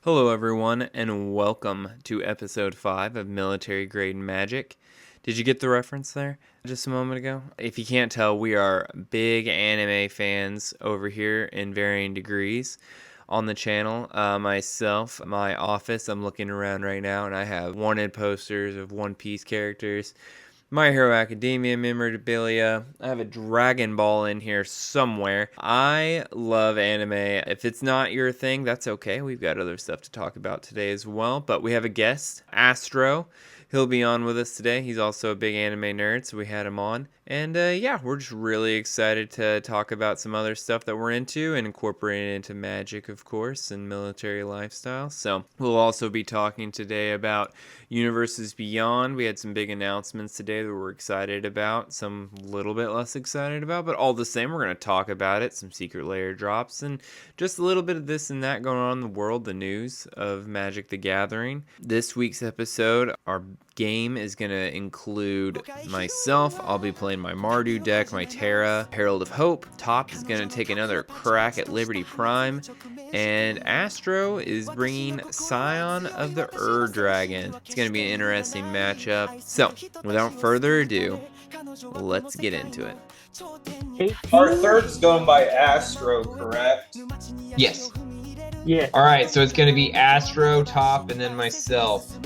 Hello, everyone, and welcome to episode 5 of Military Grade Magic. Did you get the reference there just a moment ago? If you can't tell, we are big anime fans over here in varying degrees on the channel. Myself, my office, I'm looking around right now, and I have wanted posters of One Piece characters. My Hero Academia memorabilia. I have a Dragon Ball in here somewhere. I love anime. If it's not your thing, that's okay. We've got other stuff to talk about today as well. But we have a guest, Astro. He'll be on with us today. He's also a big anime nerd, so we had him on. And yeah, we're just really excited to talk about some other stuff that we're into and incorporate it into magic, of course, and military lifestyle. So we'll also be talking today about Universes Beyond. We had some big announcements today that we're excited about, some a little bit less excited about, but all the same, we're going to talk about it, some secret layer drops, and just a little bit of this and that going on in the world, the news of Magic the Gathering. This week's episode, our game is going to include myself. I'll be playing my Mardu deck, my Terra, Herald of Hope. Top is going to take another crack at Liberty Prime. And Astro is bringing Scion of the Dragon. It's going to be an interesting matchup. So, without further ado, let's get into it. Our third's going by Astro, correct? Yes. Yeah. All right, so it's going to be Astro, Top, and then myself.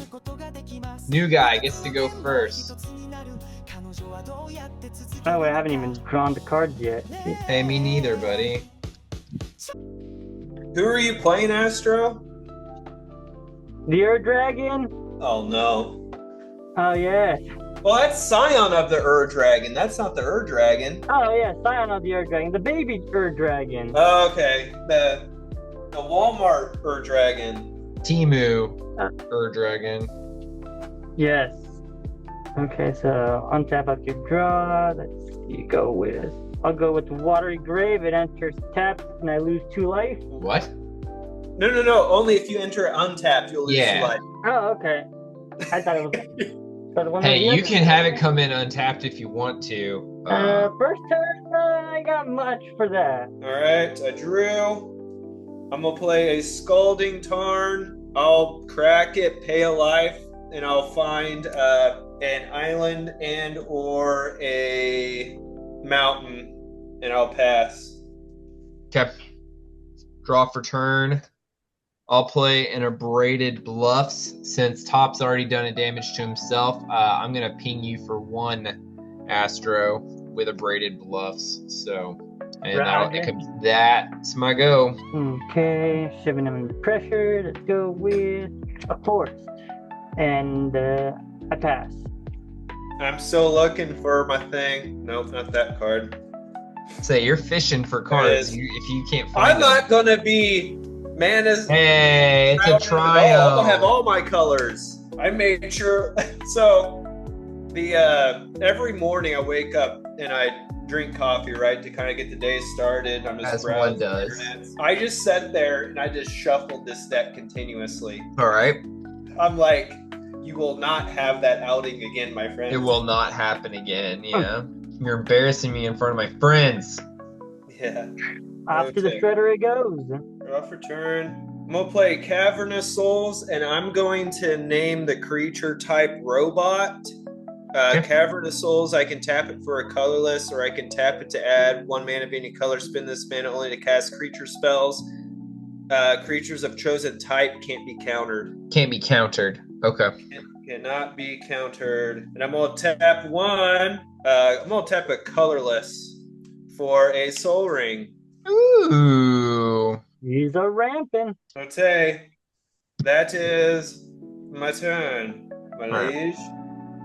New guy gets to go first. By the way, I haven't even drawn the cards yet. Hey, me neither, buddy. Who are you playing, Astro? The Ur Dragon? Oh, no. Oh, yeah. Well, that's Scion of the Dragon. That's not the Dragon. Oh, yeah, Scion of the Ur Dragon. The baby Ur Dragon. Oh, okay. The Walmart Dragon. Timu, Dragon. Yes. Okay, so untap up your draw. Let's see, go with. I'll go with Watery Grave. It enters tapped, and I lose 2 life. What? No. Only if you enter untapped, you'll lose 2 life. Oh, okay. I thought it was. Hey, you can have it come in untapped if you want to. First turn, I got much for that. Alright, I drew. I'm gonna play a Scalding Tarn. I'll crack it, pay a life, and I'll find an island and or a mountain, and I'll pass. Okay. Draw for turn. I'll play an Abraded Bluffs. Since Top's already done a damage to himself, I'm going to ping you for 1 Astro with Abraded Bluffs. So, and that's my go. Okay, shoving him under pressure. Let's go with a forest. And I pass. I'm still looking for my thing. Nope, not that card. Say, you're fishing for cards if you can't find I'm them. not going to be Mana's. Hey, it's a trial. I'm going to have all my colors. I made sure. So, every morning I wake up and I drink coffee, right, to kind of get the day started. I'm just as one does. I just sat there and I just shuffled this deck continuously. All right. I'm like, you will not have that outing again, my friend. It will not happen again, yeah. You're embarrassing me in front of my friends. Yeah. Off to the shredder it goes. Draw for turn. I'm going to play Cavernous Souls, and I'm going to name the creature type Robot. Cavernous Souls, I can tap it for a colorless, or I can tap it to add 1 mana of any color, spin this mana only to cast creature spells. Creatures of chosen type can't be countered. Can't be countered. Okay. Cannot be countered. And I'm going to tap 1. I'm going to tap a colorless for a Soul Ring. Ooh. He's a ramping. Okay. That is my turn, my liege.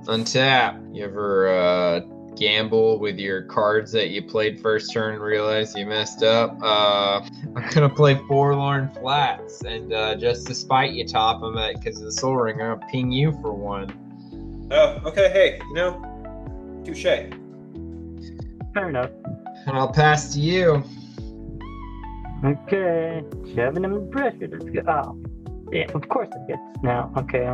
Untap. You ever gamble with your cards that you played first turn and realize you messed up? I'm gonna play Forlorn Flats, and just to spite you, Top, because of the Soul Ring, I'm gonna ping you for 1. Oh, okay. Hey, touche. Fair enough. And I'll pass to you. Okay, shoving him in pressure. Let's go. Oh, yeah, of course it gets now. Okay,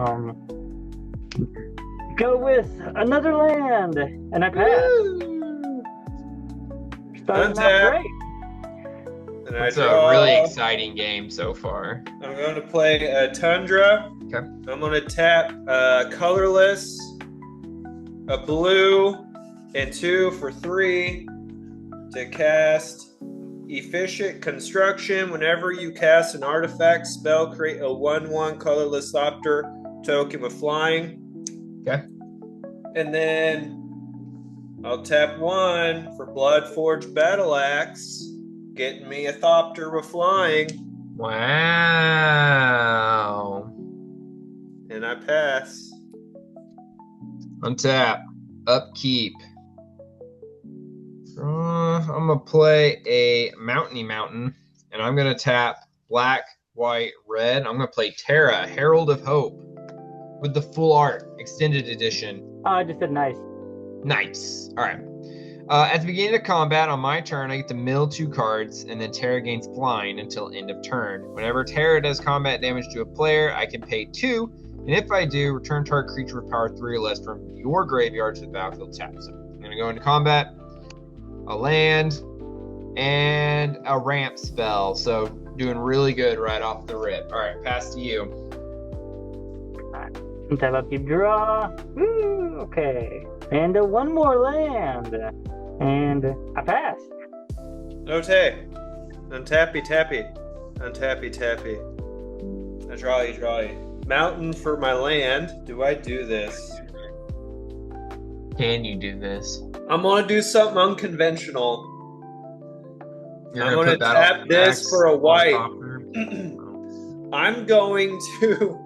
go with another land, and I pass. Starting out great. And It's I a draw. really exciting game so far. I'm going to play a Tundra. Okay. I'm going to tap colorless, a blue, and 2 for 3 to cast Efficient Construction. Whenever you cast an artifact spell, create a 1/1 colorless Thopter token with flying. Okay. And then I'll tap 1 for Bloodforged Battle Axe, getting me a Thopter with flying. Wow. And I pass. Untap. Upkeep. I'm going to play a Mountainy Mountain, and I'm going to tap black, white, red. I'm going to play Terra, Herald of Hope, with the full art, extended edition. Oh, I just said nice. Nice. All right. At the beginning of combat, on my turn, I get to mill 2 cards, and then Terra gains flying until end of turn. Whenever Terra does combat damage to a player, I can pay 2, and if I do, return target creature with power 3 or less from your graveyard to the battlefield tapped. So I'm going to go into combat, a land, and a ramp spell. So doing really good right off the rip. All right, pass to you. Untap, upkeep, draw. Woo, okay. And one more land. And I passed. Okay. Untappy tappy. Untappy tappy. I draw you. Mountain for my land. Do I do this? Can you do this? I'm gonna do something unconventional. You're I'm gonna gonna put tap this for a white. Thopter? I'm going to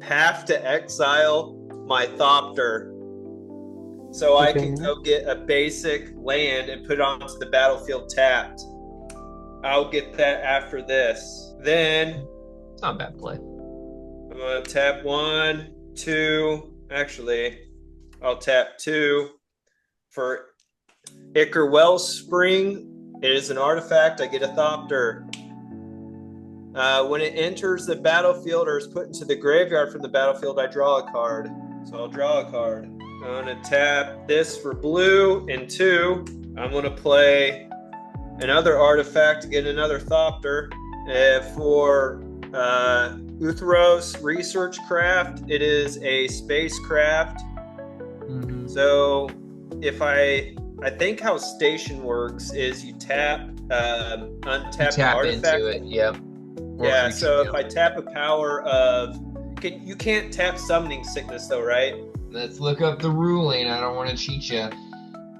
have to exile my Thopter so I can go get a basic land and put it onto the battlefield tapped. I'll get that after this. Then It's not a bad play. I'm going to tap 1, 2. Actually, I'll tap 2 for Ichor Wellspring. It is an artifact. I get a Thopter. When it enters the battlefield or is put into the graveyard from the battlefield, I draw a card. So I'll draw a card. I'm going to tap this for blue and 2. I'm going to play another artifact to get another Thopter. For Uthros Research Craft, it is a spacecraft. Mm-hmm. So if I think how station works is you tap, untap the artifact. Into it, yep. Yeah, so if I tap a power of... You can't tap Summoning Sickness though, right? Let's look up the ruling. I don't want to cheat you.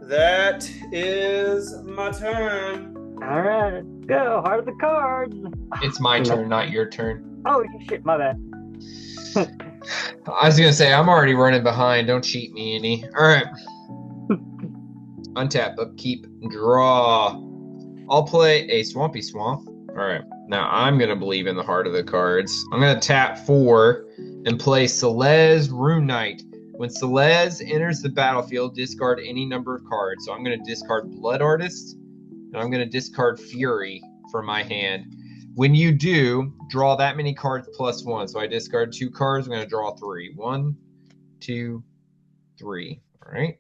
That is my turn. All right, go. Heart of the cards. It's my turn, not your turn. Oh, shit, my bad. I was going to say, I'm already running behind. Don't cheat me any. All right. Untap, upkeep, draw. I'll play a Swampy Swamp. All right. Now I'm going to believe in the heart of the cards. I'm going to tap 4 and play Celeste Rune Knight. When Celeste enters the battlefield, discard any number of cards. So I'm going to discard Blood Artist, and I'm going to discard Fury from my hand. When you do, draw that many cards plus 1. So I discard 2 cards. I'm going to draw 3. 1, 2, 3. All right.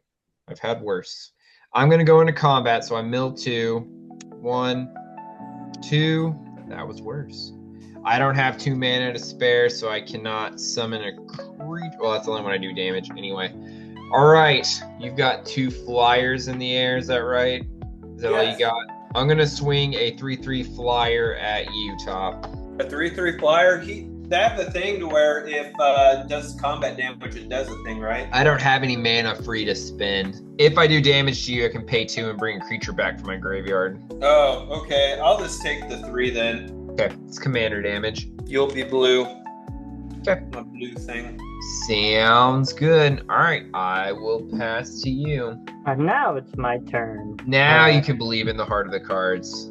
I've had worse. I'm going to go into combat. So I mill 2. 1, 2. That was worse. I don't have 2 mana to spare, so I cannot summon a creature. Well, that's only when I do damage anyway. All right. You've got 2 flyers in the air. Is that right? Is that all you got? I'm going to swing a 3/3 flyer at you, Top. A 3/3 flyer? They have the thing to where if it does combat damage, it does a thing, right? I don't have any mana free to spend. If I do damage to you, I can pay 2 and bring a creature back from my graveyard. Oh, okay. I'll just take the 3 then. Okay, it's commander damage. You'll be blue. Okay. My blue thing. Sounds good. All right, I will pass to you. And now it's my turn. Now you can believe in the heart of the cards.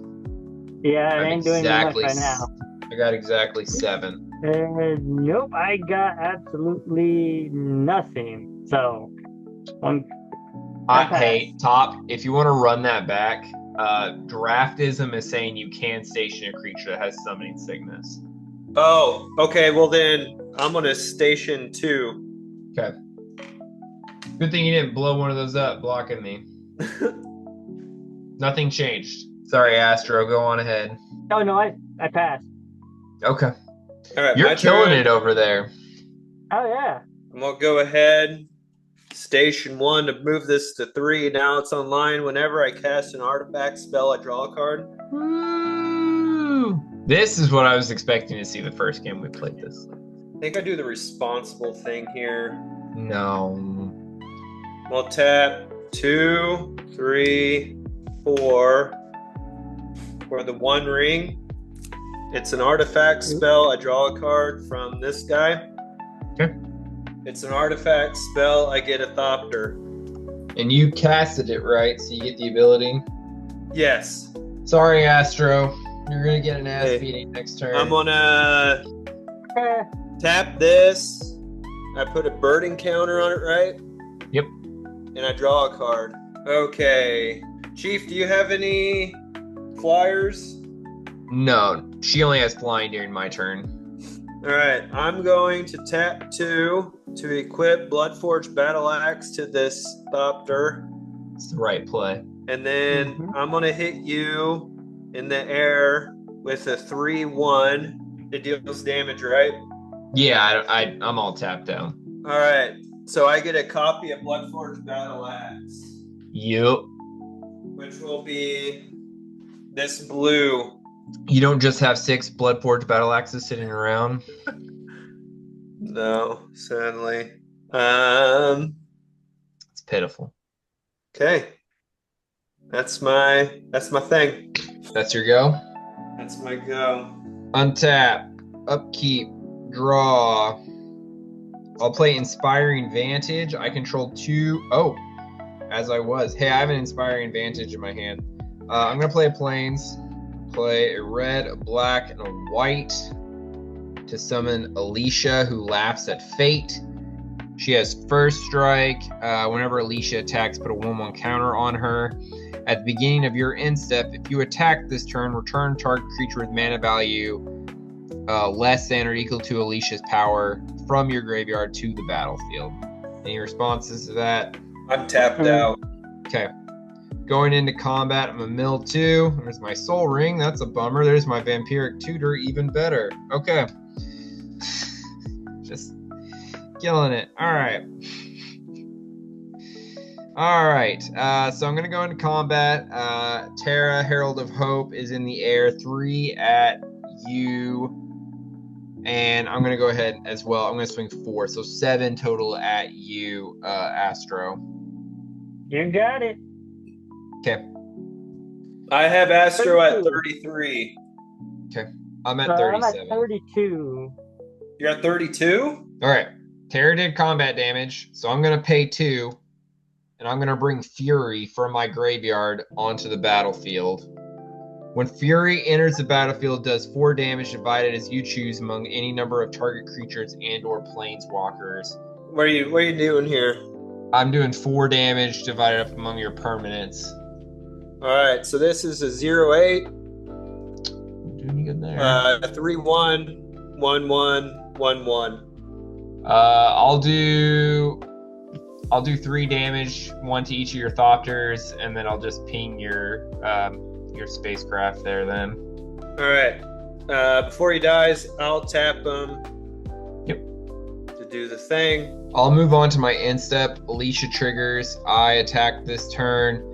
Yeah, I ain't doing much right now. I got exactly 7. Nope, I got absolutely nothing. So, Hey, Top, if you want to run that back, Draftism is saying you can station a creature that has Summoning Sickness. Oh, okay. Well, then I'm going to station 2. Okay. Good thing you didn't blow one of those up blocking me. Nothing changed. Sorry, Astro. Go on ahead. Oh no, I passed. Okay. All right, You're my killing turn. it over there. Oh yeah. I'm gonna go ahead. Station 1 to move this to 3. Now it's online. Whenever I cast an artifact spell, I draw a card. Woo! This is what I was expecting to see the first game we played this. I think I do the responsible thing here. No. We'll tap 2, 3, 4 for the One Ring. It's an artifact spell. I draw a card from this guy. Okay. It's an artifact spell. I get a Thopter. And you casted it, right? So you get the ability? Yes. Sorry, Astro. You're going to get an ass beating next turn. I'm gonna tap this. I put a birding counter on it, right? Yep. And I draw a card. Okay. Chief, do you have any flyers? No, she only has flying during my turn. All right. I'm going to tap 2 to equip Bloodforged Battle Axe to this Thopter. It's the right play. And then I'm going to hit you in the air with a 3-1. It deals damage, right? Yeah, I'm all tapped down. All right. So I get a copy of Bloodforged Battle Axe, Yep. which will be this blue. You don't just have 6 Bloodforged battle axes sitting around. No, sadly. It's pitiful. Okay. That's my thing. That's your go. That's my go. Untap, upkeep, draw. I'll play Inspiring Vantage. I control 2. Oh, as I was. Hey, I have an Inspiring Vantage in my hand. I'm going to play a Plains. Play a red, a black, and a white to summon Alicia, who laughs at fate. She has first strike. Whenever Alicia attacks, put a 1/1 counter on her. At the beginning of your end step, if you attack this turn, return target creature with mana value less than or equal to Alicia's power from your graveyard to the battlefield. Any responses to that? I'm tapped out. Okay. Going into combat, I'm a mill 2. There's my soul ring. That's a bummer. There's my vampiric tutor. Even better. Okay. Just killing it. All right. All right. So I'm going to go into combat. Terra, Herald of Hope, is in the air. 3 at you. And I'm going to go ahead as well. I'm going to swing 4. So 7 total at you, Astro. You got it. Okay. I have Astro at 33. Okay. I'm at I'm 37. at 32. You're at 32? All right. Terra did combat damage, so I'm going to pay 2, and I'm going to bring Fury from my graveyard onto the battlefield. When Fury enters the battlefield, does 4 damage divided as you choose among any number of target creatures and or planeswalkers. What are you doing here? I'm doing 4 damage divided up among your permanents. All right, so this is a 0-8. Doing good there. 3-1, 1-1, 1-1. I'll do 3 damage, 1 to each of your Thopters, and then I'll just ping your spacecraft there then. All right. Before he dies, I'll tap him. Yep. To do the thing. I'll move on to my end step. Alicia triggers. I attack this turn.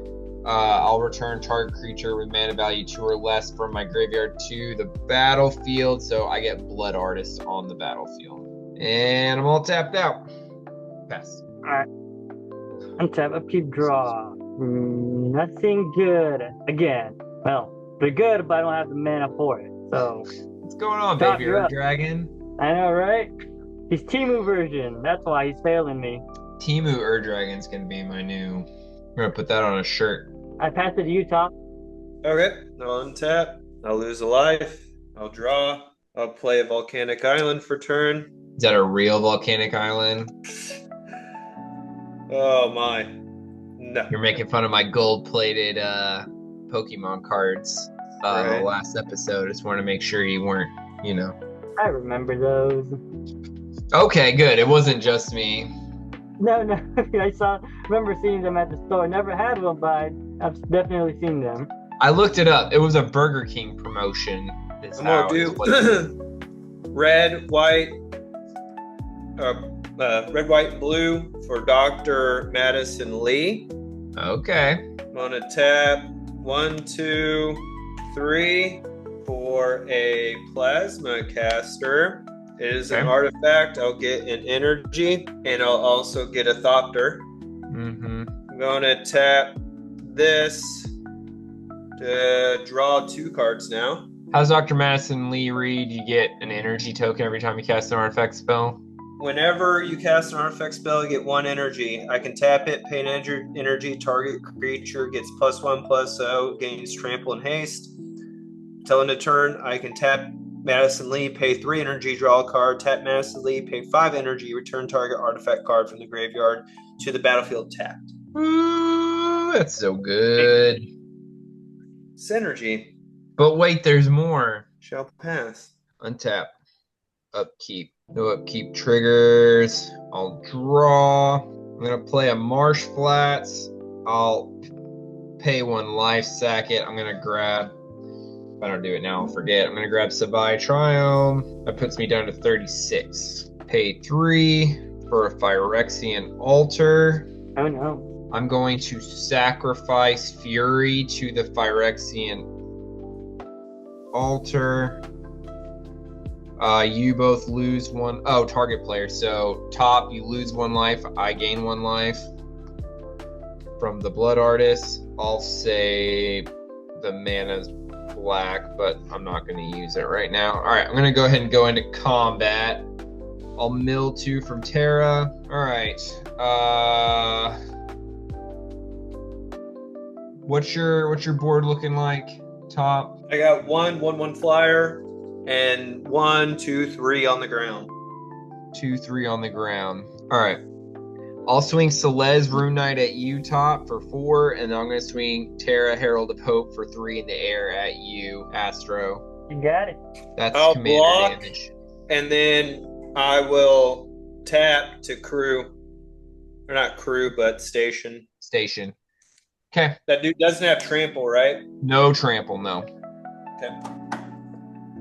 I'll return target creature with mana value 2 or less from my graveyard to the battlefield, so I get Blood Artist on the battlefield. And I'm all tapped out. Pass. Alright. Untap, upkeep, draw. Nothing good. Again. Well, they're good, but I don't have the mana for it. So. What's going on, Stop, baby you're up. Dragon? I know, right? He's Timu version. That's why he's failing me. Timu Ur-Dragon's gonna be my new... I'm gonna put that on a shirt. I passed it to you, Top. Okay. I'll untap. I'll lose a life. I'll draw. I'll play a volcanic island for turn. Is that a real volcanic island? Oh my. No. You're making fun of my gold-plated Pokemon cards Right. last episode. Just want to make sure you weren't, I remember those. Okay, good. It wasn't just me. No. I remember seeing them at the store. Never had one, but I've definitely seen them. I looked it up. It was a Burger King promotion. I'm gonna do red, white, blue for Dr. Madison Lee. Okay. I'm gonna tap 1, 2, 3 for a plasma caster. It is an artifact. I'll get an energy, and I'll also get a Thopter. Mm-hmm. I'm gonna tap this to draw 2 cards now. How's Dr. Madison Lee read? You get an energy token every time you cast an artifact spell? Whenever you cast an artifact spell, you get 1 energy. I can tap it, pay an energy, target creature gets +1/+0, gains trample and haste. Till end of turn, I can tap Madison Lee, pay 3 energy, draw a card, tap Madison Lee, pay 5 energy, return target artifact card from the graveyard to the battlefield tapped. Ooh, that's so good. Synergy. But wait, there's more. Shall pass. Untap. Upkeep. No upkeep triggers. I'll draw. I'm going to play a Marsh Flats. I'll pay 1 life, sack it. I'm going to grab... If I don't do it now, I'll forget. I'm going to grab Sabai Triome. That puts me down to 36. Pay 3 for a Phyrexian Altar. Oh no. I'm going to sacrifice Fury to the Phyrexian Altar. You both lose 1. Oh, target player. So top, you lose 1 life. I gain 1 life from the Blood Artist. I'll say the mana's black, but I'm not going to use it right now. All right, I'm going to go ahead and go into combat. I'll mill 2 from Terra. All right. What's your board looking like, Top? I got 1/1/1 flyer and 1, 2, 3 on the ground. 2, 3 on the ground. All right. I'll swing Celeste Rune Knight at you, Top, for 4, and then I'm going to swing Terra Herald of Hope for 3 in the air at you, Astro. You got it. That's I'll commander block. damage. And then I will tap to crew. Or not crew, but station. Station. Okay. That dude doesn't have trample, right? No trample, no. Okay.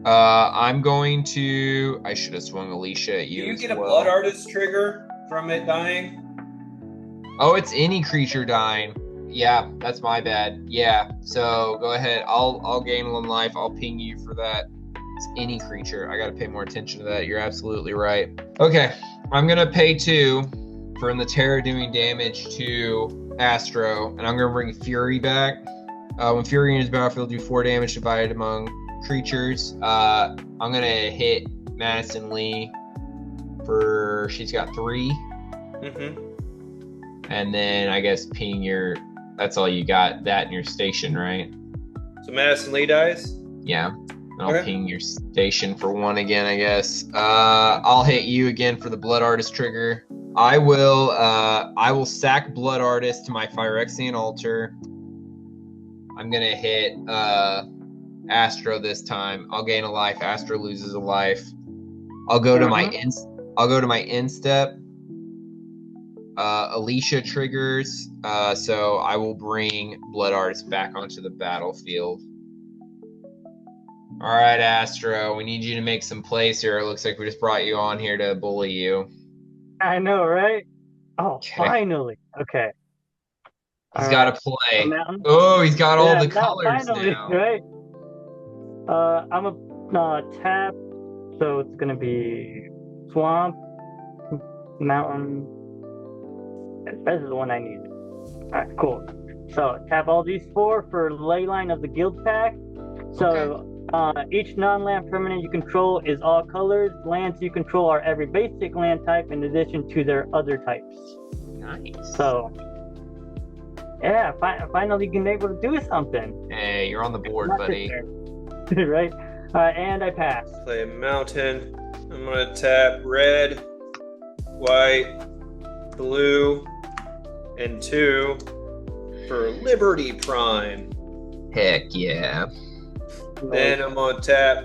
I'm going to... I should have swung Alicia at you. Do you as get a well. blood artist trigger from it dying? Oh, it's any creature dying. Yeah, that's my bad. Yeah, so go ahead. I'll gain 1 life. I'll ping you for that. It's any creature. I gotta pay more attention to that. You're absolutely right. Okay, I'm gonna pay 2 for the Terra doing damage to Astro, and I'm gonna bring Fury back. When Fury enters battlefield, do 4 damage divided among creatures. I'm gonna hit Madison Lee for... She's got 3. Mm-hmm. And then I guess ping your... That's all you got. That in your station, right? So Madison Lee dies? Yeah. And I'll Okay. ping your station for 1 again, I guess. I'll hit you again for the Blood Artist trigger. I will sack Blood Artist to my Phyrexian Altar. I'm gonna hit Astro this time. I'll gain a life. Astro loses a life. I'll go to my instep. Alicia triggers, so I will bring Blood Artist back onto the battlefield. All right, Astro, we need you to make some plays here. It looks like we just brought you on here to bully you. I know, right? Oh, Okay. Finally. Okay. He's got to play. Mountain. Oh, he's got all the now colors finally, now. right? I'm a tap, so it's gonna be swamp, mountain. This is the one I need. All right, cool. So tap all these 4 for Leyline of the Guild Pack. So each non-land permanent you control is all colors. Lands you control are every basic land type in addition to their other types. Nice. So yeah, finally been able to do something. Hey, you're on the board, Not buddy. just there. Right? And I pass. Play a mountain. I'm gonna tap red, white, blue, and 2 for Liberty Prime. Heck yeah. Then I'm gonna tap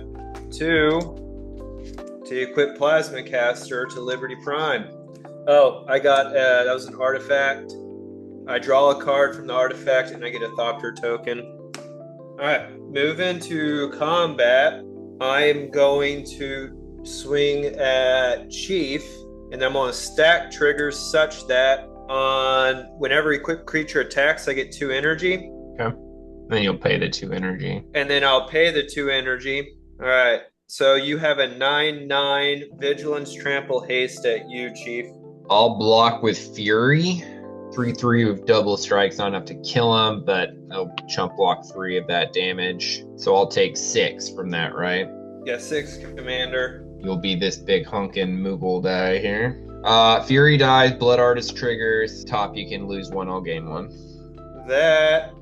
2 to equip Plasma Caster to Liberty Prime. Oh, I got that was an artifact. I draw a card from the artifact and I get a Thopter token. All right, move into combat. I am going to swing at Chief, and I'm going to stack triggers such that on whenever equipped creature attacks, I get 2 energy. Okay. Then you'll pay the 2 energy. And then I'll pay the 2 energy. All right. So you have a 9/9 Vigilance Trample Haste at you, Chief. I'll block with Fury. 3/3 with double strikes, not enough to kill him, but I'll chump block 3 of that damage. So I'll take 6 from that, right? Yeah, 6, Commander. You'll be this big hunkin' Moogle die here. Fury dies, Blood Artist triggers. Top, you can lose 1, I'll gain 1. That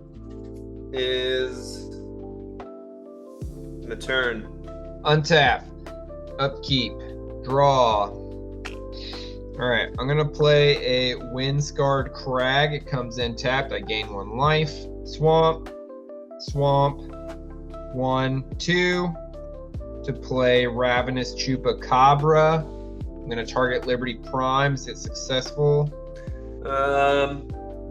is my turn. Untap. Upkeep. Draw. Alright, I'm going to play a Windscarred Crag. It comes in tapped. I gain 1 life. Swamp. Swamp. 1, 2. To play Ravenous Chupacabra. I'm going to target Liberty Primes. It's successful.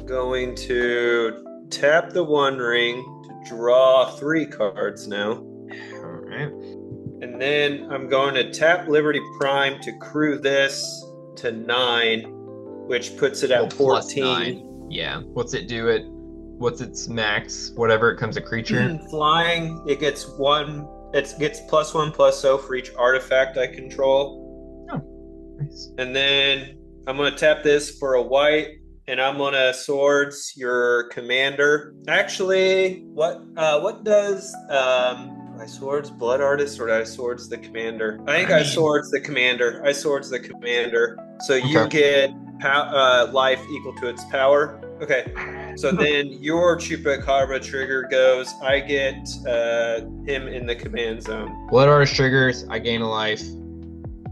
Going to tap the One Ring to draw 3 cards now. Alright. And then I'm going to tap Liberty Prime to crew this to 9, which puts it at 14. Yeah. What's it do at? What's its max? Whatever it comes a creature. Flying, it gets 1. It gets +1/+0 for each artifact I control. Oh, nice. And then I'm going to tap this for a white, and I'm going to swords your commander. Actually, what does I swords Blood Artist or I swords the commander? I think I swords the commander. I swords the commander. So you get life equal to its power. Okay. So then your Chupacabra trigger goes. I get him in the command zone. Blood Artist triggers. I gain a life.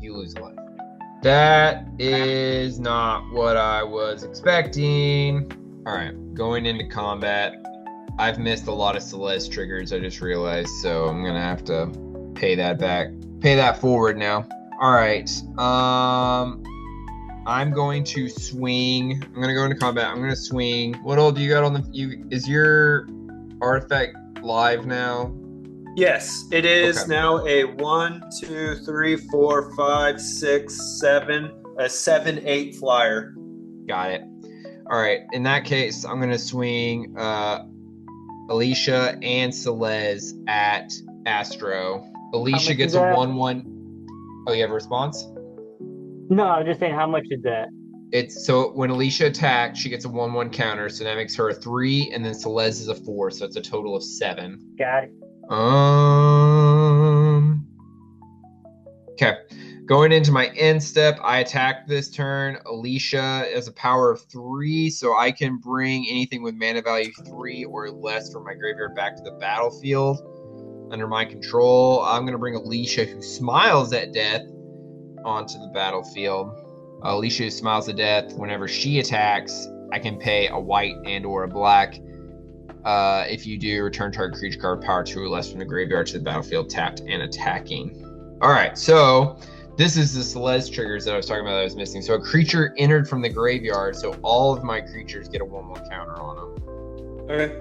You lose a life. That is not what I was expecting. All right, going into combat. I've missed a lot of Celeste triggers, I just realized, so I'm going to have to pay that back. Pay that forward now. All right. I'm going to swing. I'm going to go into combat. I'm going to swing. What all do you got on the... Is your artifact live now? Yes, it is Okay. now a 1, 2, 3, 4, 5, 6, 7, a 7/8 flyer. Got it. All right. In that case, I'm going to swing Alicia and Celeste at Astro. Alicia gets a 1/1. Oh, you have a response? No, I was just saying, how much is that? It's so when Alicia attacks, she gets a 1/1 counter, so that makes her a 3, and then Celeste is a 4, so it's a total of 7. Got it. Okay. Going into my end step, I attack this turn. Alicia has a power of 3, so I can bring anything with mana value 3 or less from my graveyard back to the battlefield under my control. I'm going to bring Alicia, who smiles at death, onto the battlefield. Alicia, who smiles at death, whenever she attacks, I can pay a white and or a black. If you do, return target creature card power 2 or less from the graveyard to the battlefield, tapped and attacking. All right, so this is the Celeste triggers that I was talking about that I was missing. So a creature entered from the graveyard, so all of my creatures get a 1/1 counter on them. Okay.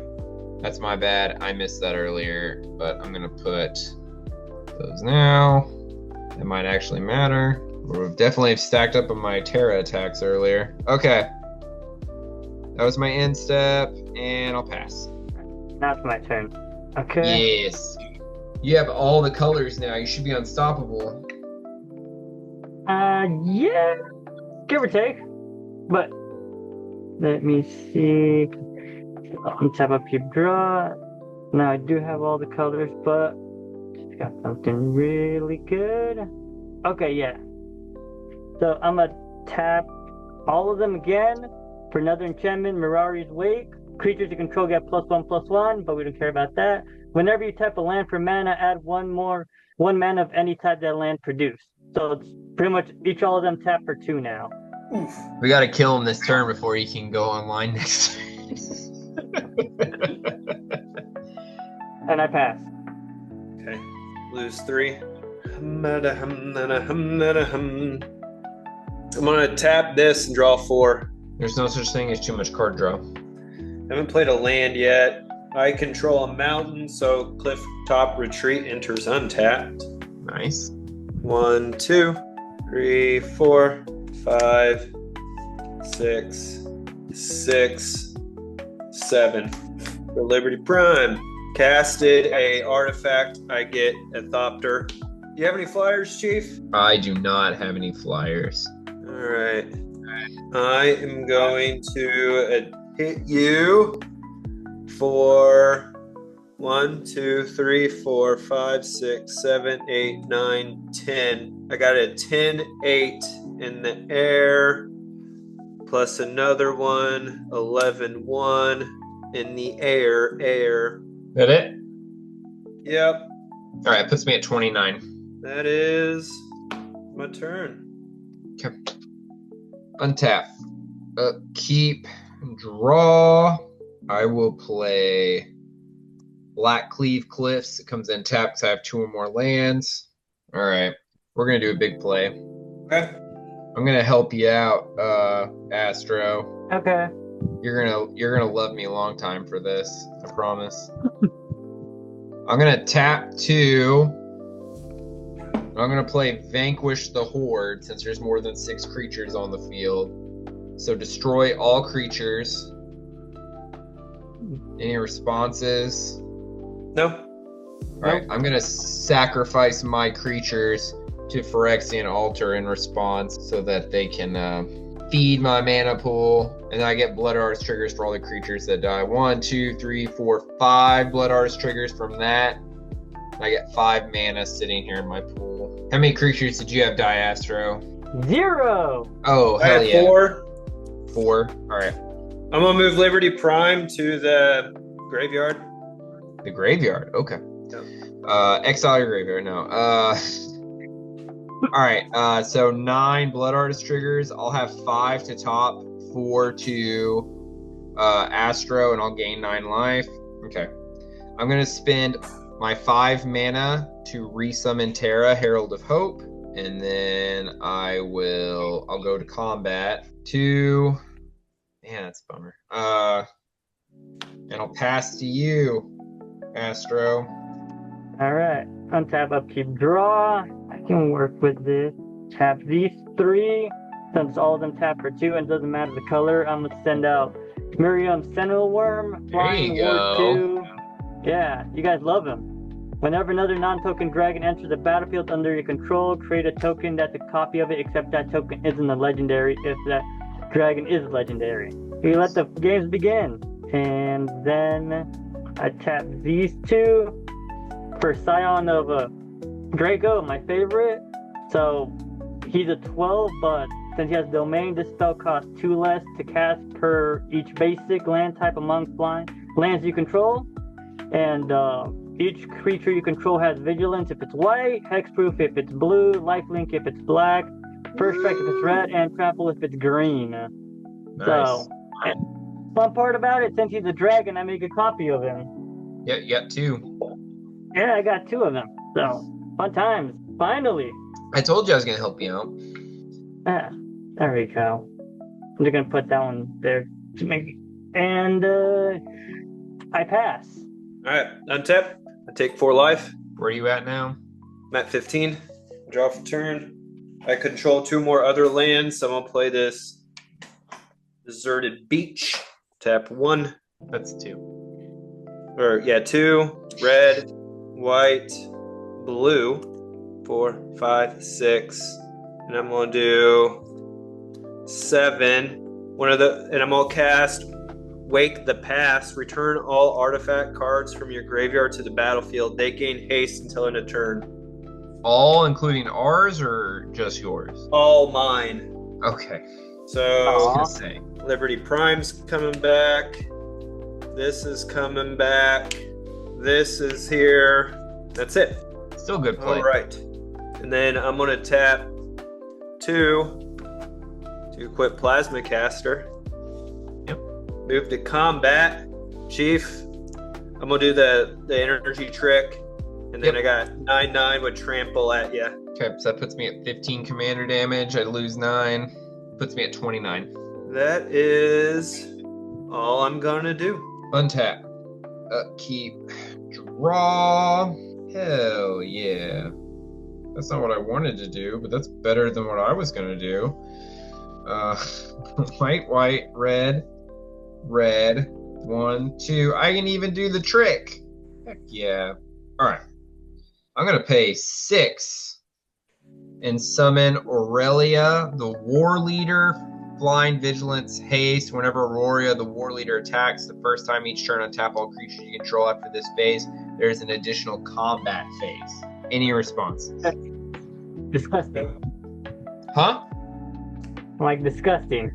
That's my bad. I missed that earlier, but I'm going to put those now. That might actually matter. We've definitely stacked up on my Terra attacks earlier. Okay. That was my end step, and I'll pass. Now it's my turn. Okay. Yes. You have all the colors now. You should be unstoppable. Yeah, give or take. But let me see. Untap, upkeep, draw. Now I do have all the colors, but just got something really good. Okay, yeah. So I'm gonna tap all of them again for another enchantment, Mirari's Wake. Creatures you control get +1/+1, but we don't care about that. Whenever you tap a land for mana, add one mana of any type that land produced. So it's pretty much all of them tap for 2 now. Oof. We got to kill him this turn before he can go online next turn. And I pass. Okay. Lose 3. I'm gonna tap this and draw 4. There's no such thing as too much card draw. Haven't played a land yet. I control a mountain, so cliff top retreat enters untapped. Nice. 1, 2, 3, 4, 5, 6, 6, 7. For Liberty Prime. Casted a artifact. I get a Thopter. You have any flyers, Chief? I do not have any flyers. All right. I am going to hit you for 1, 2, 3, 4, 5, 6, 7, 8, 9, 10. I got a 10, 8 in the air, plus another one, 11, 1 in the air. That it? Yep, All right, it puts me at 29. that is my turn. Okay. Untap. Keep. Draw. I will play Black Cleave Cliffs. It comes in tapped because I have 2 or more lands. All right. We're going to do a big play. Okay. I'm going to help you out, Astro. Okay. You're gonna love me a long time for this. I promise. I'm gonna tap 2. I'm gonna play Vanquish the Horde since there's more than 6 creatures on the field. So destroy all creatures. Any responses? No. All right. I'm gonna sacrifice my creatures to Phyrexian Altar in response so that they can feed my mana pool, and then I get Blood Artist triggers for all the creatures that die. 1, 2, 3, 4, 5 Blood Artist triggers from that. I get 5 mana sitting here in my pool. How many creatures did you have die, Astro? 0. Oh, I hell have yeah. 4. 4. All right. I'm gonna move Liberty Prime to the graveyard. The graveyard. Okay. Yep. Exile your graveyard. No. All right. So 9 Blood Artist triggers. I'll have 5 to top, 4 to Astro, and I'll gain 9 life. Okay. I'm gonna spend my 5 mana to resummon Terra, Herald of Hope, and then I'll go to combat. 2. Man, that's a bummer. And I'll pass to you, Astro. All right. Untap, upkeep, draw. I can work with this. Tap these 3. Since all of them tap for 2 and it doesn't matter the color, I'm going to send out Miriam Sentinel Worm. There you go. 2. Yeah, you guys love him. Whenever another non-token dragon enters the battlefield under your control, create a token that's a copy of it, except that token isn't a legendary if that dragon is legendary. We let the games begin. And then I tap these 2 for Scion of Draco, my favorite. So he's a 12, but since he has domain, this spell costs 2 less to cast per each basic land type among lands you control. And each creature you control has vigilance if it's white, hexproof if it's blue, lifelink if it's black, first strike if it's red, and trample if it's green. Nice. So, fun part about it, since he's a dragon, I make a copy of him. Yeah, you got 2. Yeah, I got 2 of them. So, fun times. Finally. I told you I was gonna help you out. Ah, there we go. I'm just gonna put that one there to make, and I pass. All right, untap. I take 4 life. Where are you at now? I'm at 15. Draw for turn. I control 2 more other lands, so I'm gonna play this Deserted Beach. Tap 1. That's 2. Or yeah, 2. Red, white, blue. 4, 5, 6. And I'm gonna do 7. And I'm gonna cast Wake the Past. Return all artifact cards from your graveyard to the battlefield. They gain haste until end of turn. All, including ours, or just yours? All mine. Okay. So I was gonna say. Liberty Prime's coming back. This is coming back. This is here. That's it. Still good play. All right. And then I'm going to tap 2 to equip Plasma Caster. Yep. Move to combat. Chief, I'm going to do the energy trick. And then Yep. I got 9/9 with trample at you. Okay, so that puts me at 15 commander damage. I lose 9. Puts me at 29. That is all I'm going to do. Untap. Upkeep. Draw. Hell yeah. That's not what I wanted to do, but that's better than what I was going to do. White, white, red, red. 1, 2. I can even do the trick. Heck yeah. All right. I'm going to pay 6 and summon Aurelia, the War Leader. Blind, Vigilance, Haste. Whenever Aurelia, the War Leader, attacks the first time each turn, untap all creatures you control after this phase. There's an additional combat phase. Any responses? Disgusting. Huh? Like disgusting.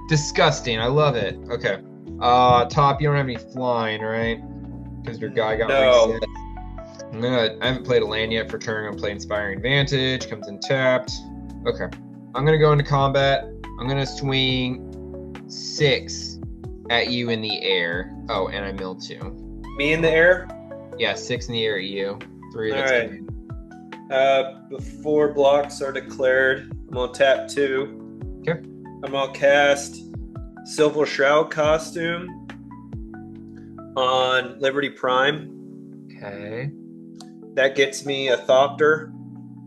Disgusting. I love it. Okay. Top, you don't have any flying, right? Because your guy got reset. I haven't played a land yet for turn. I'm playing Inspiring Advantage. Comes in tapped. Okay. I'm going to go into combat. I'm going to swing 6 at you in the air. Oh, and I mill 2. Me in the air? Yeah, 6 in the air at you. 3 that's Alright. Before blocks are declared, I'm going to tap 2. Okay. I'm going to cast Silver Shroud Costume on Liberty Prime. Okay. That gets me a Thopter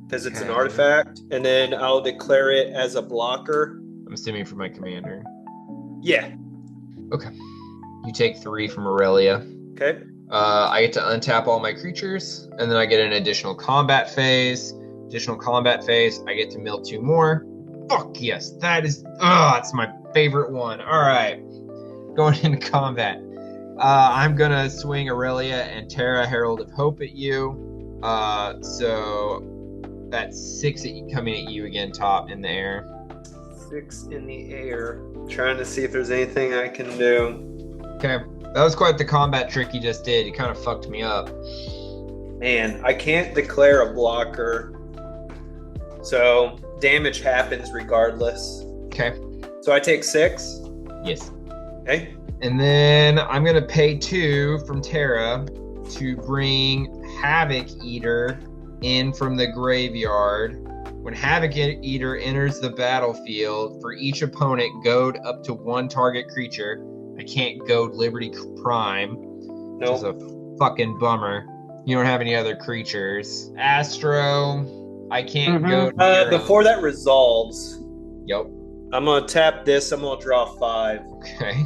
because it's an artifact. And then I'll declare it as a blocker. I'm assuming for my commander. Yeah. Okay. You take 3 from Aurelia. Okay. I get to untap all my creatures, and then I get an additional combat phase. Additional combat phase, I get to mill 2 more. Fuck yes, that's my favorite one. All right, going into combat. I'm gonna swing Aurelia and Terra, Herald of Hope at you. So that's 6 coming at you again, top in the air. 6 in the air. Trying to see if there's anything I can do. Okay. That was quite the combat trick you just did. You kind of fucked me up. Man, I can't declare a blocker. So damage happens regardless. Okay. So I take 6. Yes. Okay. And then I'm going to pay 2 from Terra to bring Havoc Eater in from the graveyard. When Havoc Eater enters the battlefield, for each opponent, goad up to 1 target creature. I can't goad Liberty Prime, which is a fucking bummer. You don't have any other creatures. Astro, I can't goad. Before that resolves, Yep. I'm going to tap this. I'm going to draw 5. Okay.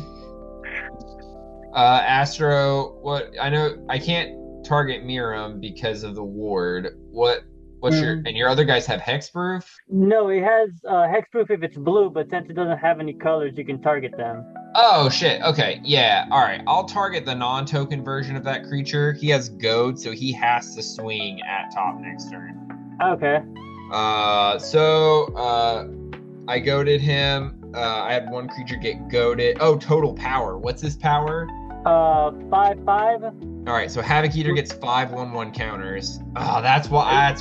Astro, what? I know I can't target Miram because of the ward. What's your other guys have hexproof? No, it has hexproof if it's blue, but since it doesn't have any colors, you can target them. Oh shit. Okay. Yeah. All right. I'll target the non-token version of that creature. He has goad, so he has to swing at top next turn. Okay. I goaded him. I had 1 creature get goaded. Oh, total power. What's his power? 5/5. All right. So Havoc Eater gets 5/1/1 counters. Oh, that's why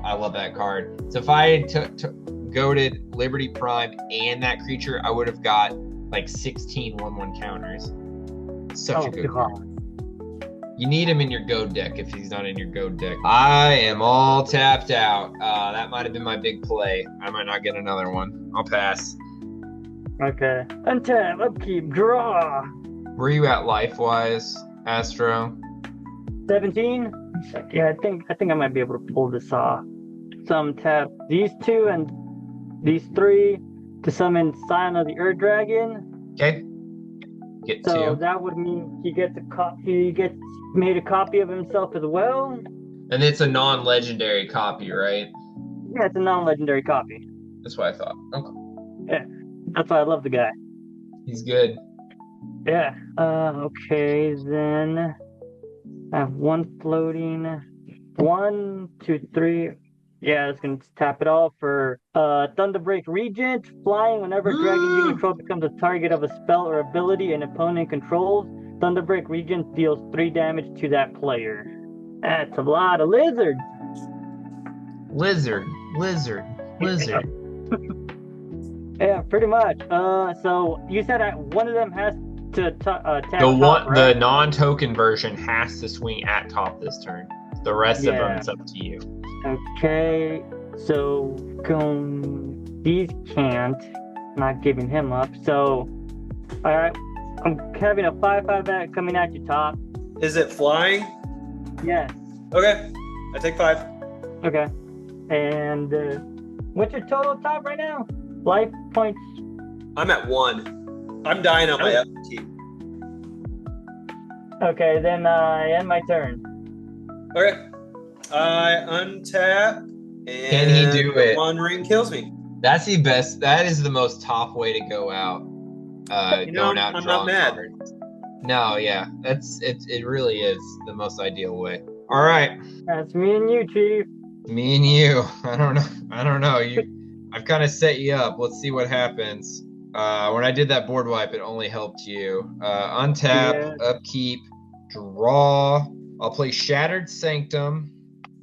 I love that card. So if I had goaded Liberty Prime and that creature, I would have got like 16 1/1 counters. Such a good card. You need him in your goad deck if he's not in your goad deck. I am all tapped out. That might have been my big play. I might not get another one. I'll pass. Okay. Untap, upkeep, draw. Where are you at life-wise, Astro? 17. Yeah, I think I might be able to pull this off. Some tap these 2 and these 3 to summon Scion of the Earth Dragon. Okay. Get So 2. that would mean he gets made a copy of himself as well. And it's a non-legendary copy, right? Yeah, it's a non-legendary copy. That's what I thought. Okay. Yeah, that's why I love the guy. He's good. Yeah. Okay, then I have 1 floating. 1, 2, 3. Yeah, it's going to tap it all for Thunderbreak Regent. Flying whenever a dragon you control becomes a target of a spell or ability an opponent controls. Thunderbreak Regent deals 3 damage to that player. That's a lot of lizards. Lizard. Yeah, pretty much. So you said one of them has to tap The right? non-token version has to swing at top this turn. The rest of them, it's up to you. Okay, so these can't. Not giving him up. So, all right, I'm having a 5/5 coming at you top. Is it flying? Yes. Okay. I take 5. Okay. And what's your total top right now? Life points. I'm at 1. I'm dying on my upkeep. Okay, then I end my turn. Okay. I untap. And Can he do it? One ring kills me. That's the best. That is the most top way to go out. Going out and I'm drawing not mad. cards. No, yeah, it really is the most ideal way. All right, That's me and you, Chief. me and you. I don't know. I've kind of set you up. Let's see what happens. When I did that board wipe, it only helped you. Untap, upkeep, draw. I'll play Shattered Sanctum.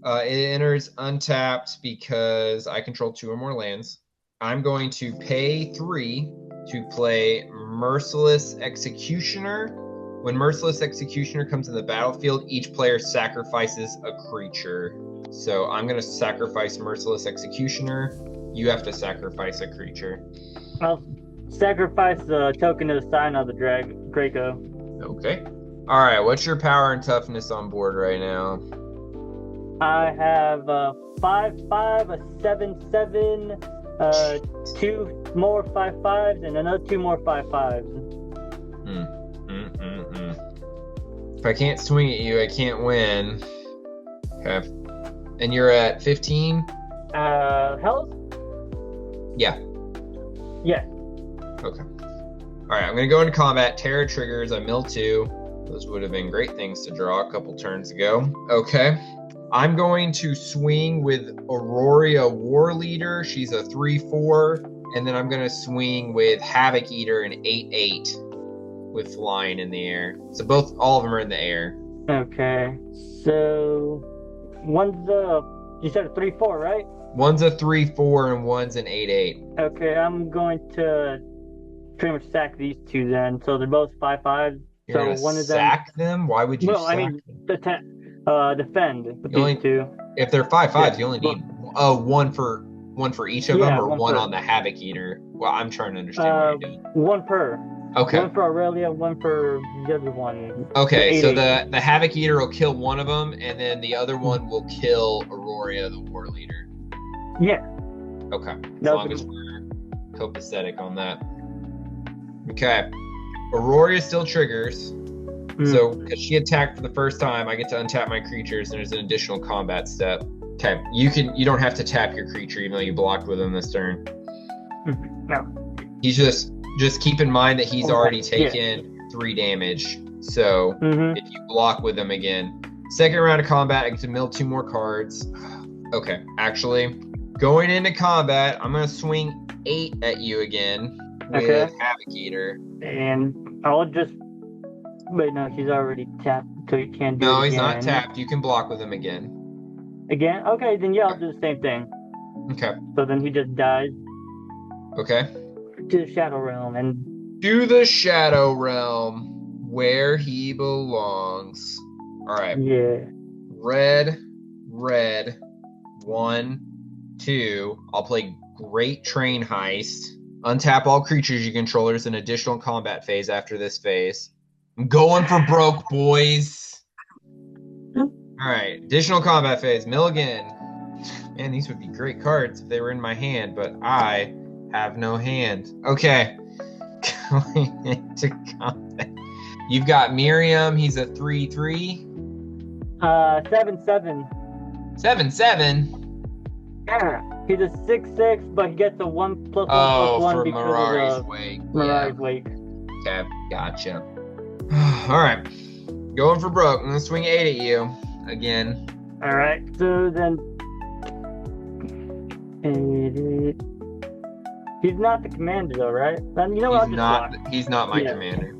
It enters untapped because I control 2 or more lands. I'm going to pay 3 to play Merciless Executioner. When Merciless Executioner comes in the battlefield, each player sacrifices a creature. So I'm going to sacrifice Merciless Executioner. You have to sacrifice a creature. I'll sacrifice the token of the sign of the Draco. Okay. All right, what's your power and toughness on board right now? I have a 5/5, a 7/7, 2 more 5/5s, and another 2 more 5/5s. If I can't swing at you, I can't win. Okay. And you're at 15? Health? Yeah. Yeah. Okay. All right, I'm going to go into combat. Terra triggers. I mill 2. Those would have been great things to draw a couple turns ago. Okay. I'm going to swing with Aurora War Leader. She's a 3/4. And then I'm going to swing with Havoc Eater, an 8/8 with flying in the air. So all of them are in the air. Okay. So one's you said a 3/4, right? One's a 3/4 and one's an 8/8. Okay, I'm going to pretty much sack these 2 then. So they're both 5/5s. You're So gonna one of them. sack them? Why would you Well, sack I mean, them? defend with You these 2. If they're 5/5s, Yeah. you only need one for each of them, or one on the Havoc Eater. Well, I'm trying to understand what you're doing. 1 per. Okay. 1 for Aurelia, 1 for the other one. Okay, so the the Havoc Eater will kill one of them, and then the other one will kill Aurora, the War Leader. Yeah. Okay, as long as we're copacetic on that. Okay, Aurora still triggers. So, because she attacked for the first time, I get to untap my creatures, and there's an additional combat step. Okay, you don't have to tap your creature, even though you blocked with him this turn. No. He's just keep in mind that he's already taken 3 damage. So if you block with him again, second round of combat, I get to mill 2 more cards. Okay, actually, going into combat, I'm gonna swing 8 at you again with Havoc Eater. And I'll just wait. No, she's already tapped, so you can't do it. No, he's not tapped. You can block with him again. Again? Okay, then yeah, I'll do the same thing. Okay. So then he just dies Okay. to the Shadow Realm and To the Shadow Realm, where he belongs. All right. yeah. Red. 1, 2. I'll play Great Train Heist. Untap all creatures you control. There's an additional combat phase after this phase. I'm going for broke, boys. All right, additional combat phase. Mill again. Man, these would be great cards if they were in my hand, but I have no hand. Okay. Going into combat. You've got Miriam. He's a 3/3. 7/7. 7/7. Yeah. He's a 6/6, but he gets a 1+1+1 for because Mirari's of Wake. Mirari's Wake. Okay, gotcha. All right, going for broke. I'm gonna swing 8 at you again. All right. So then, he's not the commander, though, right? Then you know what? He's not my commander.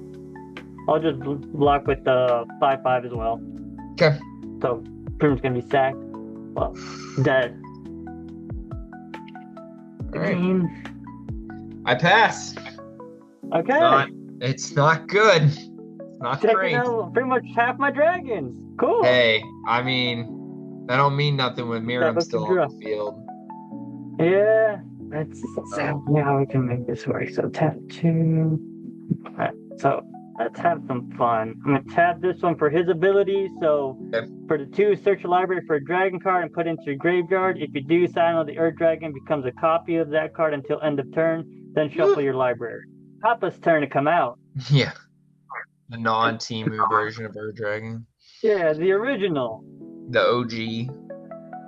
I'll just block with the 5/5 as well. Okay. So pretty much gonna be sacked. Well, dead. All right. I pass. Okay. It's not good. It's not great. Out pretty much half my dragons. Cool. Hey, I mean, that don't mean nothing when Miriam's still on the field. Yeah. Let's see how we can make this work. So tap 2. Alright, so Let's have some fun. I'm gonna tap this one for his ability. So Okay. for the 2, search your library for a dragon card and put it into your graveyard. If you do, Sign of the Earth Dragon becomes a copy of that card until end of turn. Then shuffle your library. Papa's turn to come out. Yeah. The non-Timu version of Ur Dragon. Yeah, the original. The OG.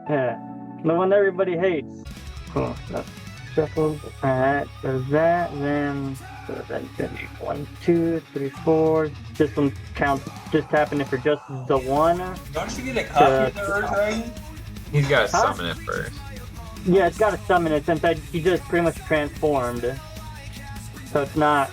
Yeah, the one everybody hates. Cool. So shuffle. Alright, so that, then so that's gonna be 1, 2, 3, 4. This one counts just tapping it for just the one. Don't you get a copy of the Ur Dragon? He's got to Huh? summon it first. Yeah, it's got to summon it since he just pretty much transformed. So it's not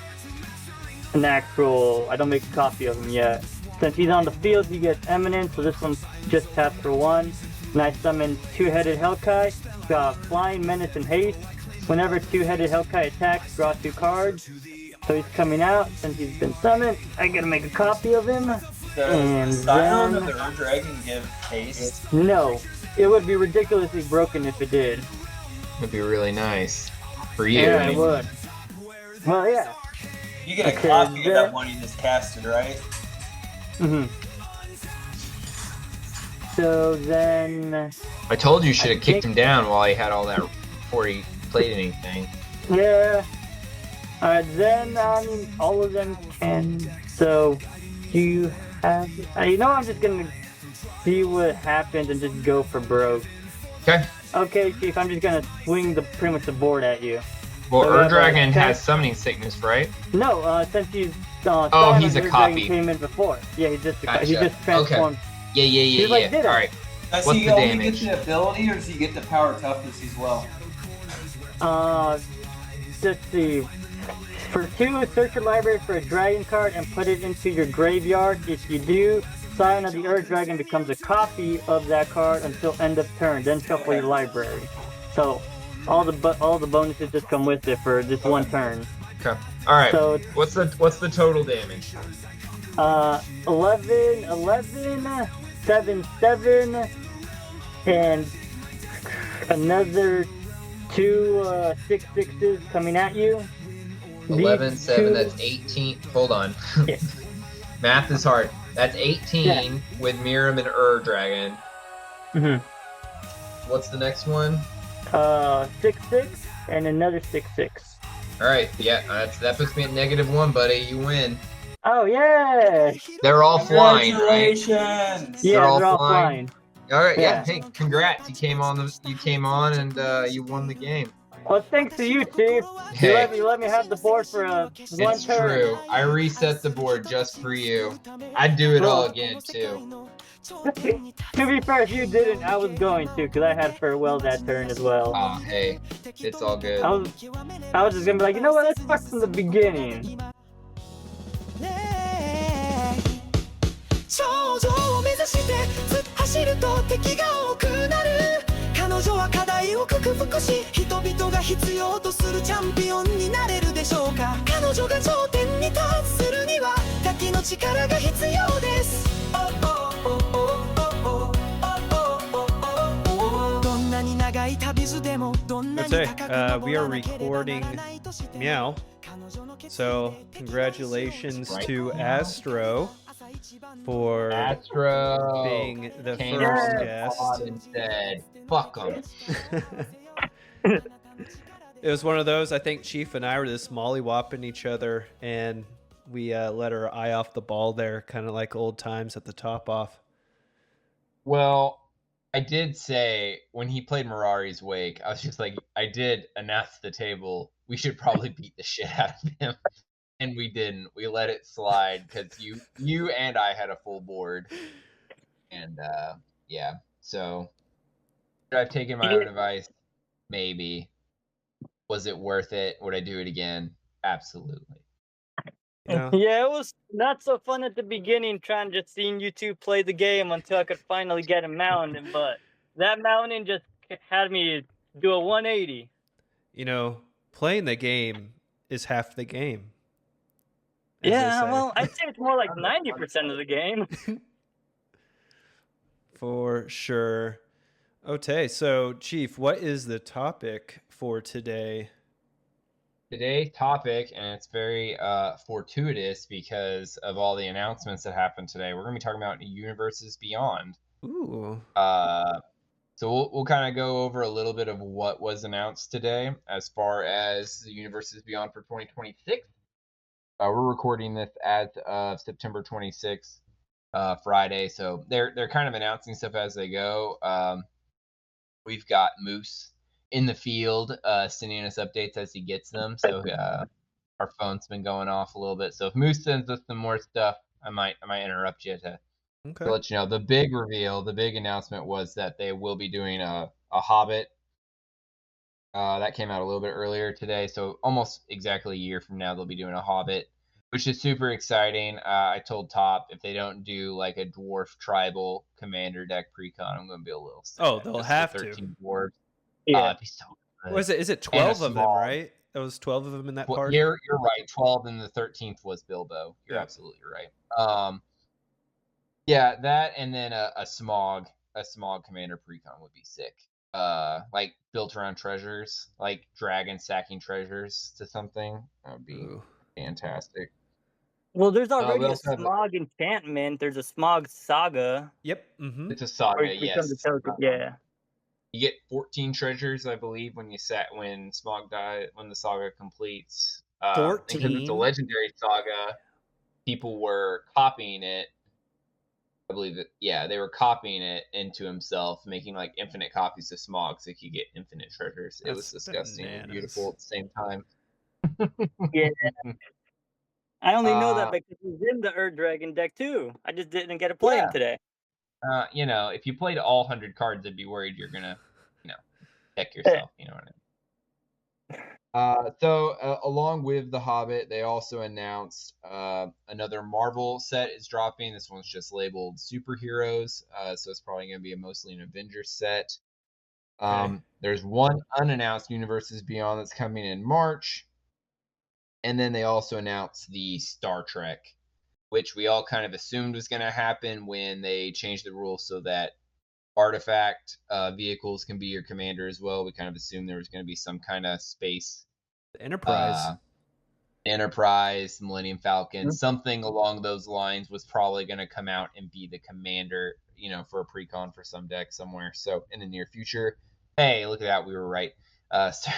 an actual. I don't make a copy of him yet. Since he's on the field, he gets Eminence, so this one just taps for 1. And I summon 2-headed Hellkai, got Flying, Menace, and Haste. Whenever 2-headed Hellkai attacks, draw 2 cards. So he's coming out. Since he's been summoned, I gotta make a copy of him. And Does the Scion then- of the Ur Dragon give haste? No, it would be ridiculously broken if it did. It'd be really nice. For you, Yeah, anyway. it would. Well, yeah. You get a Okay, copy of then- that one you just casted, right? Mm-hmm. So then, I told you you should have I kicked think- him down while he had all that before he played anything. yeah. Then all of them can. So, do you have? I'm just gonna see what happens and just go for broke. Okay. Okay, Chief. I'm just gonna swing pretty much the board at you. Well, So we Ur have a Dragon attack- has summoning sickness, right? No, since he's. Oh, he's a Dragon copy. Came in before. Yeah, he just Gotcha. transformed. Yeah. He's like, did it. All right. Does What's he the only damage? get the ability, or does he get the power toughness as well? Let's see. For 2, search your library for a dragon card and put it into your graveyard. If you do, Scion of the Earth Dragon becomes a copy of that card until end of turn. Then shuffle your library. So all the bonuses just come with it for this one turn. Okay. All right. So What's the total damage? 11, 11, 7, 7, and another 2 6 6s coming at you. 11, These 7, two- that's 18. Hold on. Yeah. Math is hard. That's 18 Yeah. with Miram and Ur Dragon. Mhm. What's the next one? 6 6 and another 6 6. All right. Yeah, that puts me at -1, buddy. You win. Oh yeah! They're all flying, right? Congratulations! Yeah, all they're all flying. flying. All right. Yeah. Yeah. Hey, congrats. You came on and you won the game. Well, thanks to you, Chief. Hey. You let me have the board for one It's turn. true. I reset the board just for you. I'd do it all again too. To be fair, if you didn't, I was going to, because I had farewell that turn as well. Oh, hey, it's all good. I was just gonna be like, you know what? Let's start from the beginning. 頂上を目指して突っ走ると敵が多くなる彼女は課題を克服し人々が必要とするチャンピオンになれるでしょうか彼女が頂点に達するには滝の力が必要ですどんなに長い旅路でもどんなに Okay, 高く登 we are らなければ recording ならないとして Meow. 彼女の決 So, congratulations Right. to Astro for Astro being the came first on the guest. pod and said, "Fuck 'em." It was one of those, I think Chief and I were just mollywopping each other, and we let our eye off the ball there, kind of like old times at the top off. Well, I did say when he played Mirari's Wake, I was just like, I did announce the table. We should probably beat the shit out of him, and we didn't. We let it slide because you and I had a full board, and yeah. So, should I have taken my own advice? Maybe. Was it worth it? Would I do it again? Absolutely. Yeah. Yeah, it was not so fun at the beginning trying to seeing you two play the game until I could finally get a mountain, but that mountain just had me do a 180. You know, playing the game is half the game. as they Yeah, say. well, I'd say it's more like 90% of the game. For sure. Okay, so Chief, what is the topic for today? Today's topic, and it's very fortuitous because of all the announcements that happened today. We're going to be talking about Universes Beyond. Ooh. So we'll kind of go over a little bit of what was announced today as far as the Universes Beyond for 2026. We're recording this as of September 26th, Friday. So they're kind of announcing stuff as they go. We've got Moose in the field, sending us updates as he gets them. So our phone's been going off a little bit. So if Moose sends us some more stuff, I might interrupt you to let you know. The big reveal, the big announcement was that they will be doing a Hobbit. That came out a little bit earlier today, so almost exactly a year from now they'll be doing a Hobbit, which is super exciting. I told Top if they don't do like a dwarf tribal commander deck precon, I'm going to be a little sad. Oh, they'll Just have the 13 to. dwarves. Yeah. It'd be so good. Was it? Is it 12 of them, right? There was 12 of them in that party. You're right. 12, and the 13th was Bilbo. You're absolutely right. Yeah, that and then a smog commander precon would be sick. Like built around treasures, like dragon stacking treasures to something. That would be fantastic. Well, there's we already a also have smog enchantment. There's a smog saga. Yep. Mm-hmm. It's a Or saga, it becomes yes. a token, yeah. You get 14 treasures, I believe, when Smog died, when the saga completes. Because it's a 14? legendary saga, people were copying it. I believe that, yeah, they were copying it into himself, making like infinite copies of Smog so he could get infinite treasures. It was disgusting and beautiful at the same time. Yeah. I only know that because he's in the Erd Dragon deck too. I just didn't get to play him today. If you played all 100 cards, I'd be worried you're gonna, deck yourself. You know what I mean? So along with The Hobbit, they also announced another Marvel set is dropping. This one's just labeled Superheroes, so it's probably going to be mostly an Avengers set. There's one unannounced Universes Beyond that's coming in March. And then they also announced the Star Trek, which we all kind of assumed was going to happen when they changed the rules so that artifact vehicles can be your commander as well. We kind of assumed there was going to be some kind of space Enterprise, Millennium Falcon, something along those lines was probably going to come out and be the commander, for a precon for some deck somewhere. So in the near future, hey, look at that, we were right. So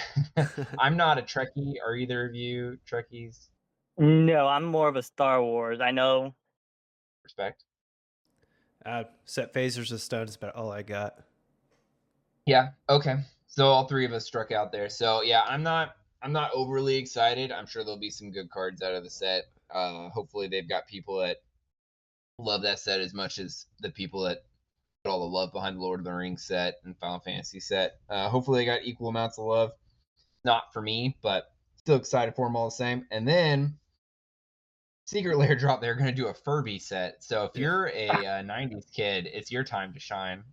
I'm not a Trekkie. Are either of you Trekkies? No, I'm more of a Star Wars. I know. Respect. Set phasers of stone is about all I got. Yeah. Okay. So all three of us struck out there. So yeah, I'm not overly excited. I'm sure there'll be some good cards out of the set. Hopefully they've got people that love that set as much as the people that put all the love behind the Lord of the Rings set and Final Fantasy set. Hopefully they got equal amounts of love. Not for me, but still excited for them all the same. And then Secret Lair drop, they're going to do a Furby set. So if you're a 90s kid, it's your time to shine.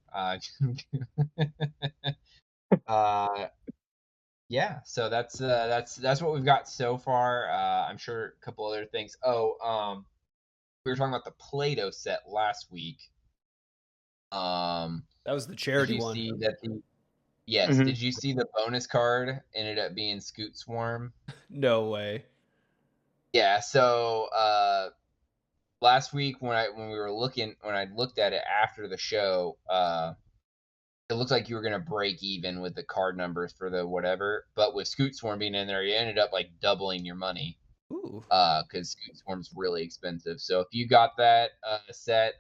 Yeah, so that's what we've got so far. I'm sure a couple other things. We were talking about the Play-Doh set last week. That was the charity one. Did you see that Yes. Did you see the bonus card ended up being Scoot Swarm? No way. Yeah. So last week when I looked at it after the show, it looked like you were gonna break even with the card numbers for the whatever, but with Scoot Swarm being in there, you ended up like doubling your money. Ooh. Because Scoot Swarm's really expensive. So if you got that set,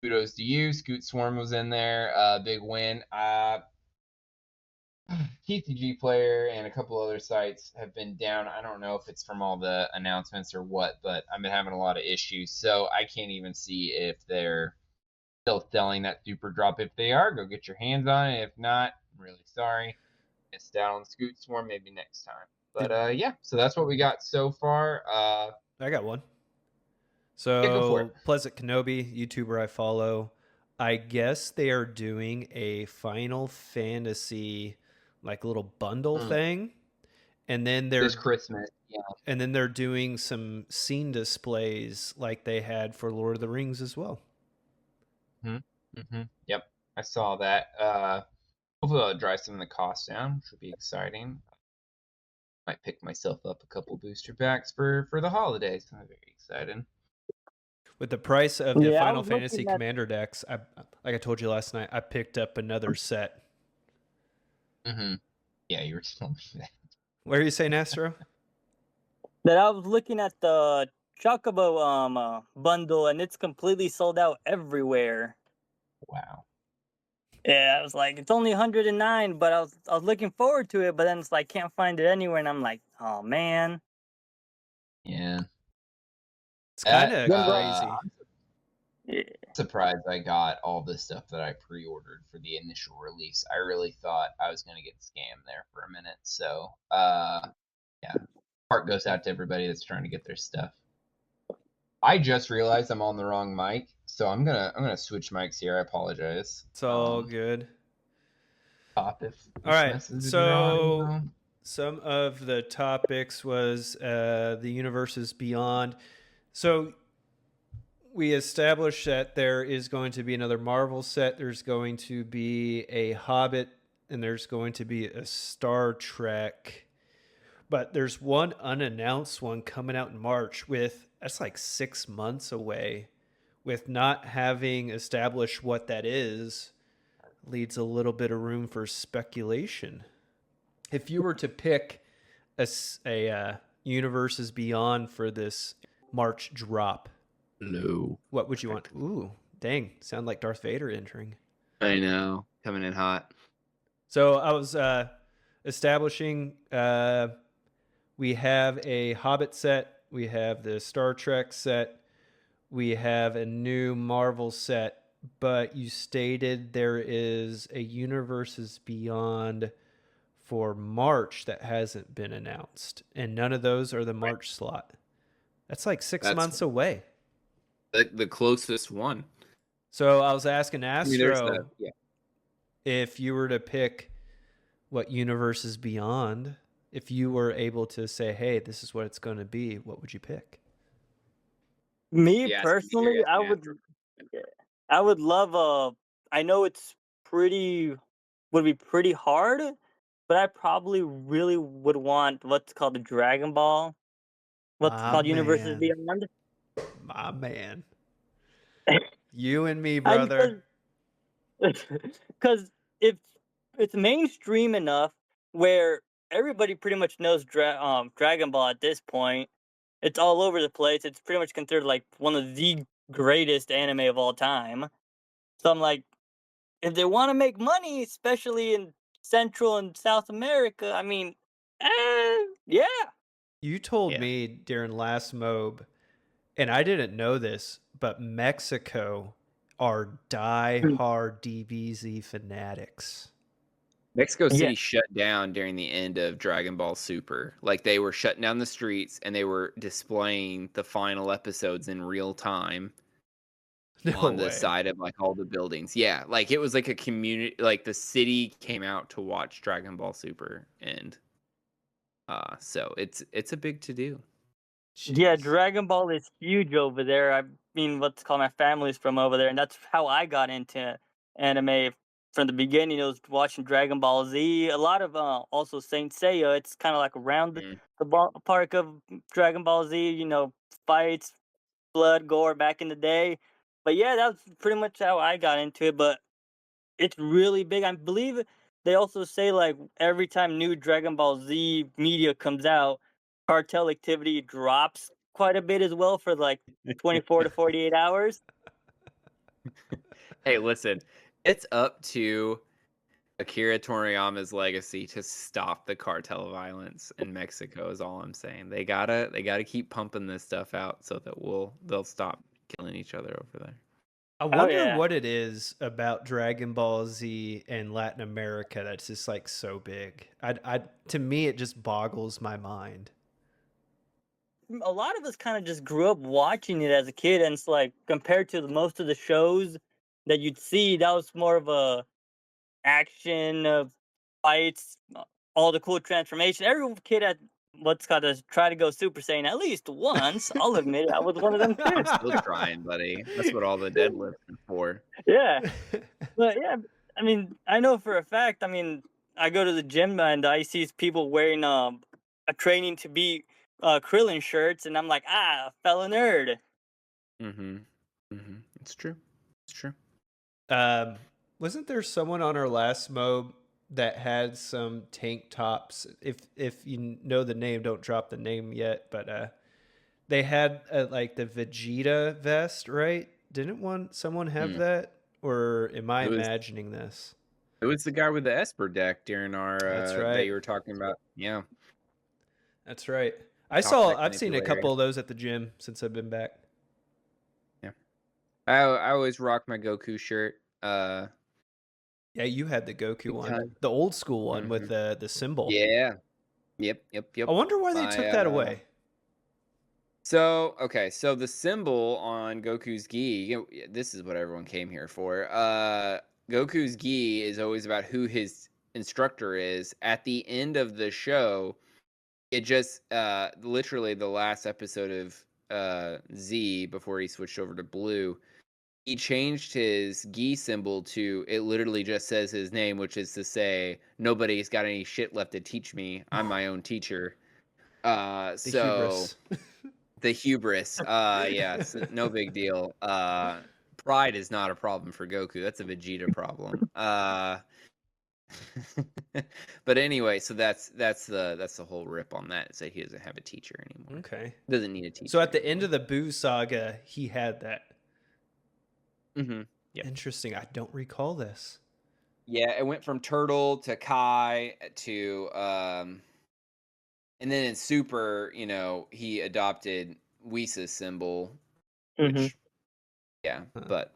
kudos to you. Scoot Swarm was in there. Big win. TCG Player and a couple other sites have been down. I don't know if it's from all the announcements or what, but I've been having a lot of issues. So I can't even see if they're still selling that super drop. If they are, go get your hands on it. If not, I'm really sorry. Missed out on Scoot Swarm, maybe next time. But yeah, so that's what we got so far. I got one. So yeah, go for it. Pleasant Kenobi, YouTuber I follow. I guess they are doing a Final Fantasy like little bundle thing. And then this Christmas, yeah. And then they're doing some scene displays like they had for Lord of the Rings as well. Yep, I saw that. Hopefully it'll drive some of the costs down, which would be exciting. Might pick myself up a couple booster packs for the holidays. I'm very excited. With the price of the Yeah, I Final was Fantasy looking at. Commander decks, like I told you last night, I picked up another set. Mm-hmm. Yeah, you were telling me that. What are you saying, Astro? That I was looking at the Chocobo bundle, and it's completely sold out everywhere. Wow. Yeah, I was like, it's only 109, but I was looking forward to it, but then it's like can't find it anywhere, and I'm like, oh man. Yeah. It's kind That, of crazy. Yeah. Surprised I got all the stuff that I pre-ordered for the initial release. I really thought I was gonna get scammed there for a minute. So, yeah, heart goes out to everybody that's trying to get their stuff. I just realized I'm on the wrong mic, so I'm gonna switch mics here. I apologize. It's all good. Pop if All right, message so wrong. some of the topics was the universes beyond. So we established that there is going to be another Marvel set. There's going to be a Hobbit, and there's going to be a Star Trek. But there's one unannounced one coming out in March that's like 6 months away. With not having established what that is, leaves a little bit of room for speculation. If you were to pick a Universes Beyond for this March drop, Hello. what would you want? Ooh, dang, sound like Darth Vader entering. I know. Coming in hot. So I was establishing we have a Hobbit set, we have the Star Trek set, we have a new Marvel set, but you stated there is a Universes Beyond for March that hasn't been announced, and none of those are the March slot. That's like 6 months away. The closest one. So I was asking there's Astro that, yeah. if you were to pick what Universes Beyond, if you were able to say, hey, this is what it's going to be, what would you pick? Me Yeah, personally, yeah. I would love I know it's would be pretty hard, but I probably really would want what's called the Dragon Ball. What's My called Universes man. Beyond. My man. You and me, I brother. because it's mainstream enough where everybody pretty much knows Dragon Ball at this point. It's all over the place. It's pretty much considered like one of the greatest anime of all time. So I'm like, if they want to make money, especially in Central and South America, I mean, yeah. You told Yeah. me during last MOB, and I didn't know this, but Mexico are die-hard DBZ fanatics. Mexico City Yeah. shut down during the end of Dragon Ball Super. Like they were shutting down the streets and they were displaying the final episodes in real time on the side of like all the buildings. Yeah, like it was like a community, like the city came out to watch Dragon Ball Super, and so it's a big to do. Yeah, Jeez. Dragon Ball is huge over there. I mean, what's called my family's from over there, and that's how I got into anime from the beginning. It was watching Dragon Ball Z. A lot of also Saint Seiya. It's kind of like around Mm. the ballpark of Dragon Ball Z. You know, fights, blood, gore back in the day. But yeah, that's pretty much how I got into it. But it's really big. I believe they also say like every time new Dragon Ball Z media comes out, cartel activity drops quite a bit as well for like 24 to 48 hours. Hey, listen, it's up to Akira Toriyama's legacy to stop the cartel violence in Mexico is all I'm saying. They gotta keep pumping this stuff out so that they'll stop killing each other over there. I wonder yeah. what it is about Dragon Ball Z and Latin America that's just like so big. To me, it just boggles my mind. A lot of us kind of just grew up watching it as a kid, and it's like compared to most of the shows that you'd see, that was more of a action of fights, all the cool transformation. Every kid had what's called to try to go Super Saiyan at least once. I'll admit it, I was one of them too. I'm still trying, buddy. That's what all the deadlifts are for. Yeah, but yeah, I mean, I know for a fact. I mean, I go to the gym and I see people wearing training to be Krillin shirts, and I'm like, fellow nerd. It's true. It's true. Wasn't there someone on our last MOB that had some tank tops? If you know the name, don't drop the name yet. But they had like the Vegeta vest, right? Didn't someone have that, or am I imagining this? It was the guy with the Esper deck during our That's right. that you were talking about. Yeah, that's right. I've seen a couple of those at the gym since I've been back. Yeah, I always rock my Goku shirt. Yeah, you had the Goku one, the old school one with the symbol. Yeah. Yep. I wonder why they took that away. So the symbol on Goku's gi, this is what everyone came here for. Goku's gi is always about who his instructor is. At the end of the show, it just literally the last episode of Z before he switched over to Blue, he changed his gi symbol to, it literally just says his name, which is to say, nobody's got any shit left to teach me. I'm my own teacher. Hubris. The hubris. Yeah, no big deal. Pride is not a problem for Goku. That's a Vegeta problem. But anyway, so that's the whole rip on that. Is that he doesn't have a teacher anymore. Okay. Doesn't need a teacher. So at the end of the Boo saga, he had that. Yep. Interesting. I don't recall this. Yeah, it went from Turtle to Kai to and then in Super, he adopted Whisa's symbol, which but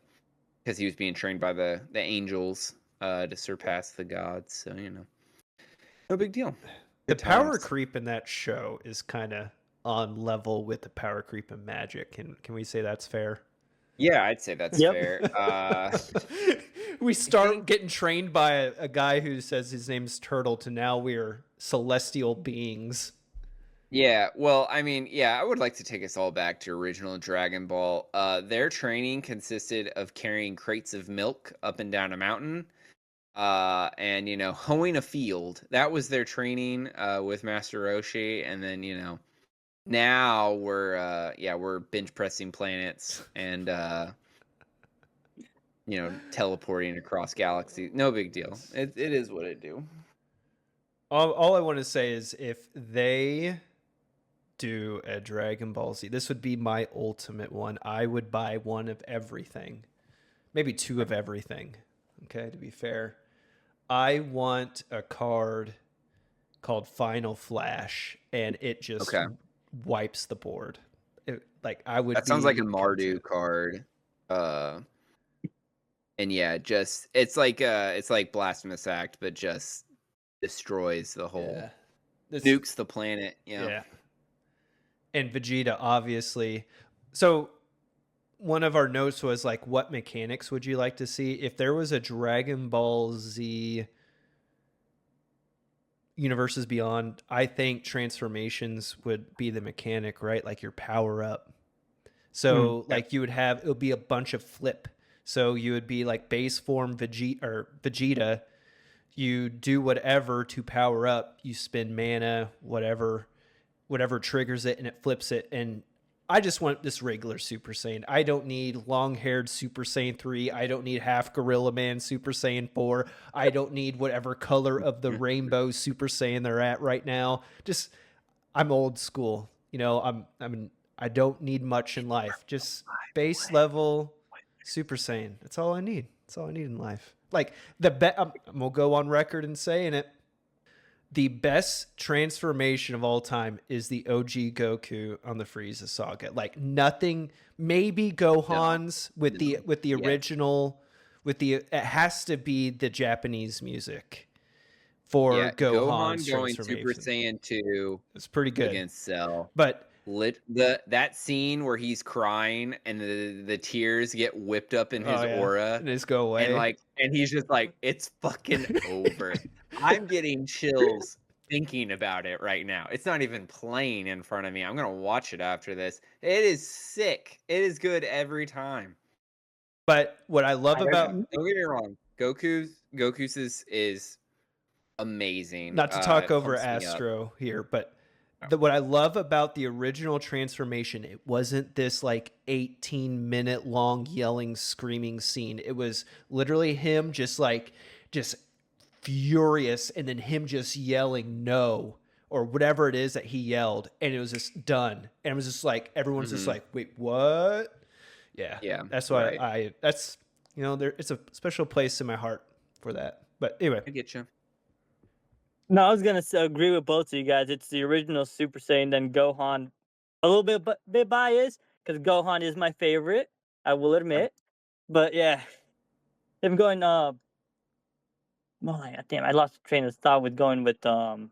because he was being trained by the angels to surpass the gods, so no big deal. The power creep in that show is kind of on level with the power creep in Magic. Can we say that's fair? Yeah, I'd say that's fair. We start getting trained by a guy who says his name's Turtle to now we're celestial beings. Yeah, well, I mean, I would like to take us all back to original Dragon Ball. Their training consisted of carrying crates of milk up and down a mountain, and hoeing a field. That was their training with Master Roshi, and then now we're bench pressing planets and teleporting across galaxies. No big deal. It is what it do. All I want to say is if they do a Dragon Ball Z, this would be my ultimate one. I would buy one of everything, maybe two of everything. Okay, to be fair, I want a card called Final Flash, and it just wipes the board. That sounds like a Mardu card. And it's like Blasphemous Act, but just destroys the whole, nukes the planet. Yeah. And Vegeta, obviously. So one of our notes was like, what mechanics would you like to see if there was a Dragon Ball Z Universes Beyond? I think transformations would be the mechanic, right? Like your power up. So it would be a bunch of flip. So you would be like base form Vegeta. You do whatever to power up. You spend mana, whatever triggers it, and it flips it. And I just want this regular Super Saiyan. I don't need long-haired Super Saiyan 3. I don't need half Gorilla Man Super Saiyan 4. I don't need whatever color of the rainbow Super Saiyan they're at right now. I'm old school. I don't need much in life. Just base level Super Saiyan. That's all I need. That's all I need in life. Like I'm gonna go on record and saying it. The best transformation of all time is the OG Goku on the Frieza saga. Like nothing, maybe Gohan's with the original, it has to be the Japanese music for Gohan's going Super Saiyan 2. It's pretty good against Cell. But that scene where he's crying and the tears get whipped up in his aura and just go away, and he's just like, it's fucking over. I'm getting chills thinking about it right now. It's not even playing in front of me. I'm gonna watch it after this. It is sick. It is good every time. But what I love about, don't get me wrong, Goku's is amazing. Not to talk over Astro here, but what I love about the original transformation, it wasn't this like 18-minute long yelling, screaming scene. It was literally him just furious, and then him just yelling no or whatever it is that he yelled, and it was just done. And it was just like everyone's just like, wait, what? Yeah, that's why that's it's a special place in my heart for that. But anyway, I get you. No, I was gonna agree with both of you guys. It's the original Super Saiyan, then Gohan. A little bit biased because Gohan is my favorite. I will admit, but yeah, him going. Oh damn! I lost the train of thought with going with some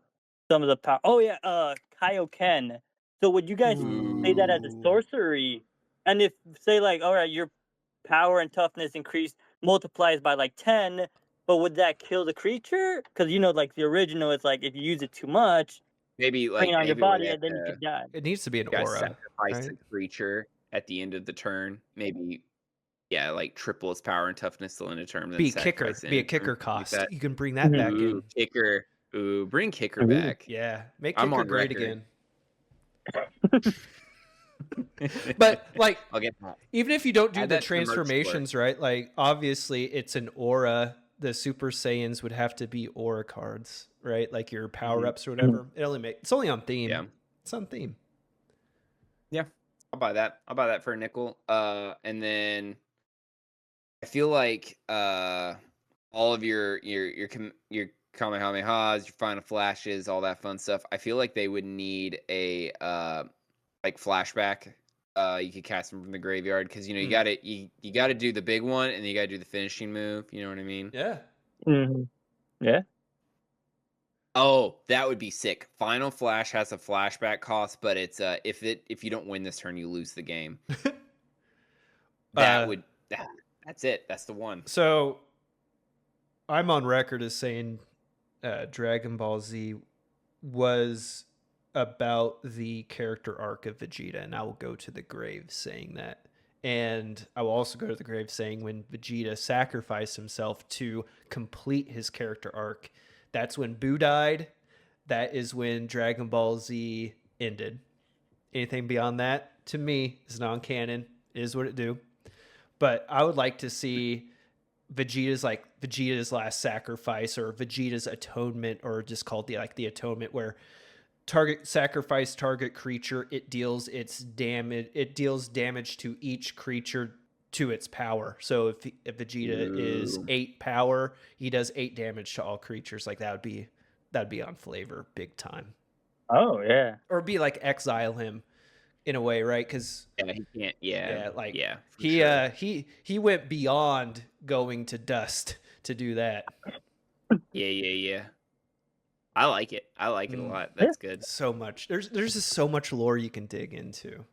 of the power. Oh yeah, Kaioken. So would you guys say that as a sorcery? And if say like, all right, your power and toughness increased multiplies by like 10, but would that kill the creature? Because like the original is like if you use it too much, Maybe train on your maybe where body, they and then you could die. it needs to be an gotta aura, sacrifice right? the creature at the end of the turn. Maybe, yeah, like triple its power and toughness till end of turn. Then Be a kicker. sacrifice it Be a in turn, kicker like cost. that. You can bring that back in. Ooh, kicker. Ooh, bring kicker back. Yeah, make I'm kicker on great record. again. But like, I'll get that. even if you don't do Add the that to the merch store. transformations, right? Like, obviously, it's an aura. The Super Saiyans would have to be aura cards, right? Like your power ups or whatever. It's only on theme. Yeah. It's on theme. Yeah, I'll buy that. I'll buy that for a nickel. And then I feel like all of your Kamehamehas, your final flashes, all that fun stuff. I feel like they would need a like flashback. You could cast them from the graveyard because you gotta do the big one and then you gotta do the finishing move. You know what I mean? Yeah. Mm-hmm. Yeah. Oh, that would be sick. Final Flash has a flashback cost, but it's if you don't win this turn, you lose the game. That's it. That's the one. So I'm on record as saying Dragon Ball Z was about the character arc of Vegeta, and I will go to the grave saying that. And I will also go to the grave saying when Vegeta sacrificed himself to complete his character arc, that's when Boo died. That is when Dragon Ball Z ended. Anything beyond that, to me, is non-canon. It is what it do. But I would like to see Vegeta's last sacrifice or Vegeta's atonement, or just called the atonement, where target creature, it deals damage to each creature to its power. So if Vegeta is 8 power, he does 8 damage to all creatures. Like that'd be on flavor big time. Oh yeah. Or be like exile him in a way, right? Because he can't. he went beyond going to dust to do that. Yeah. I like it. I like it a lot. That's good. So much. There's just so much lore you can dig into.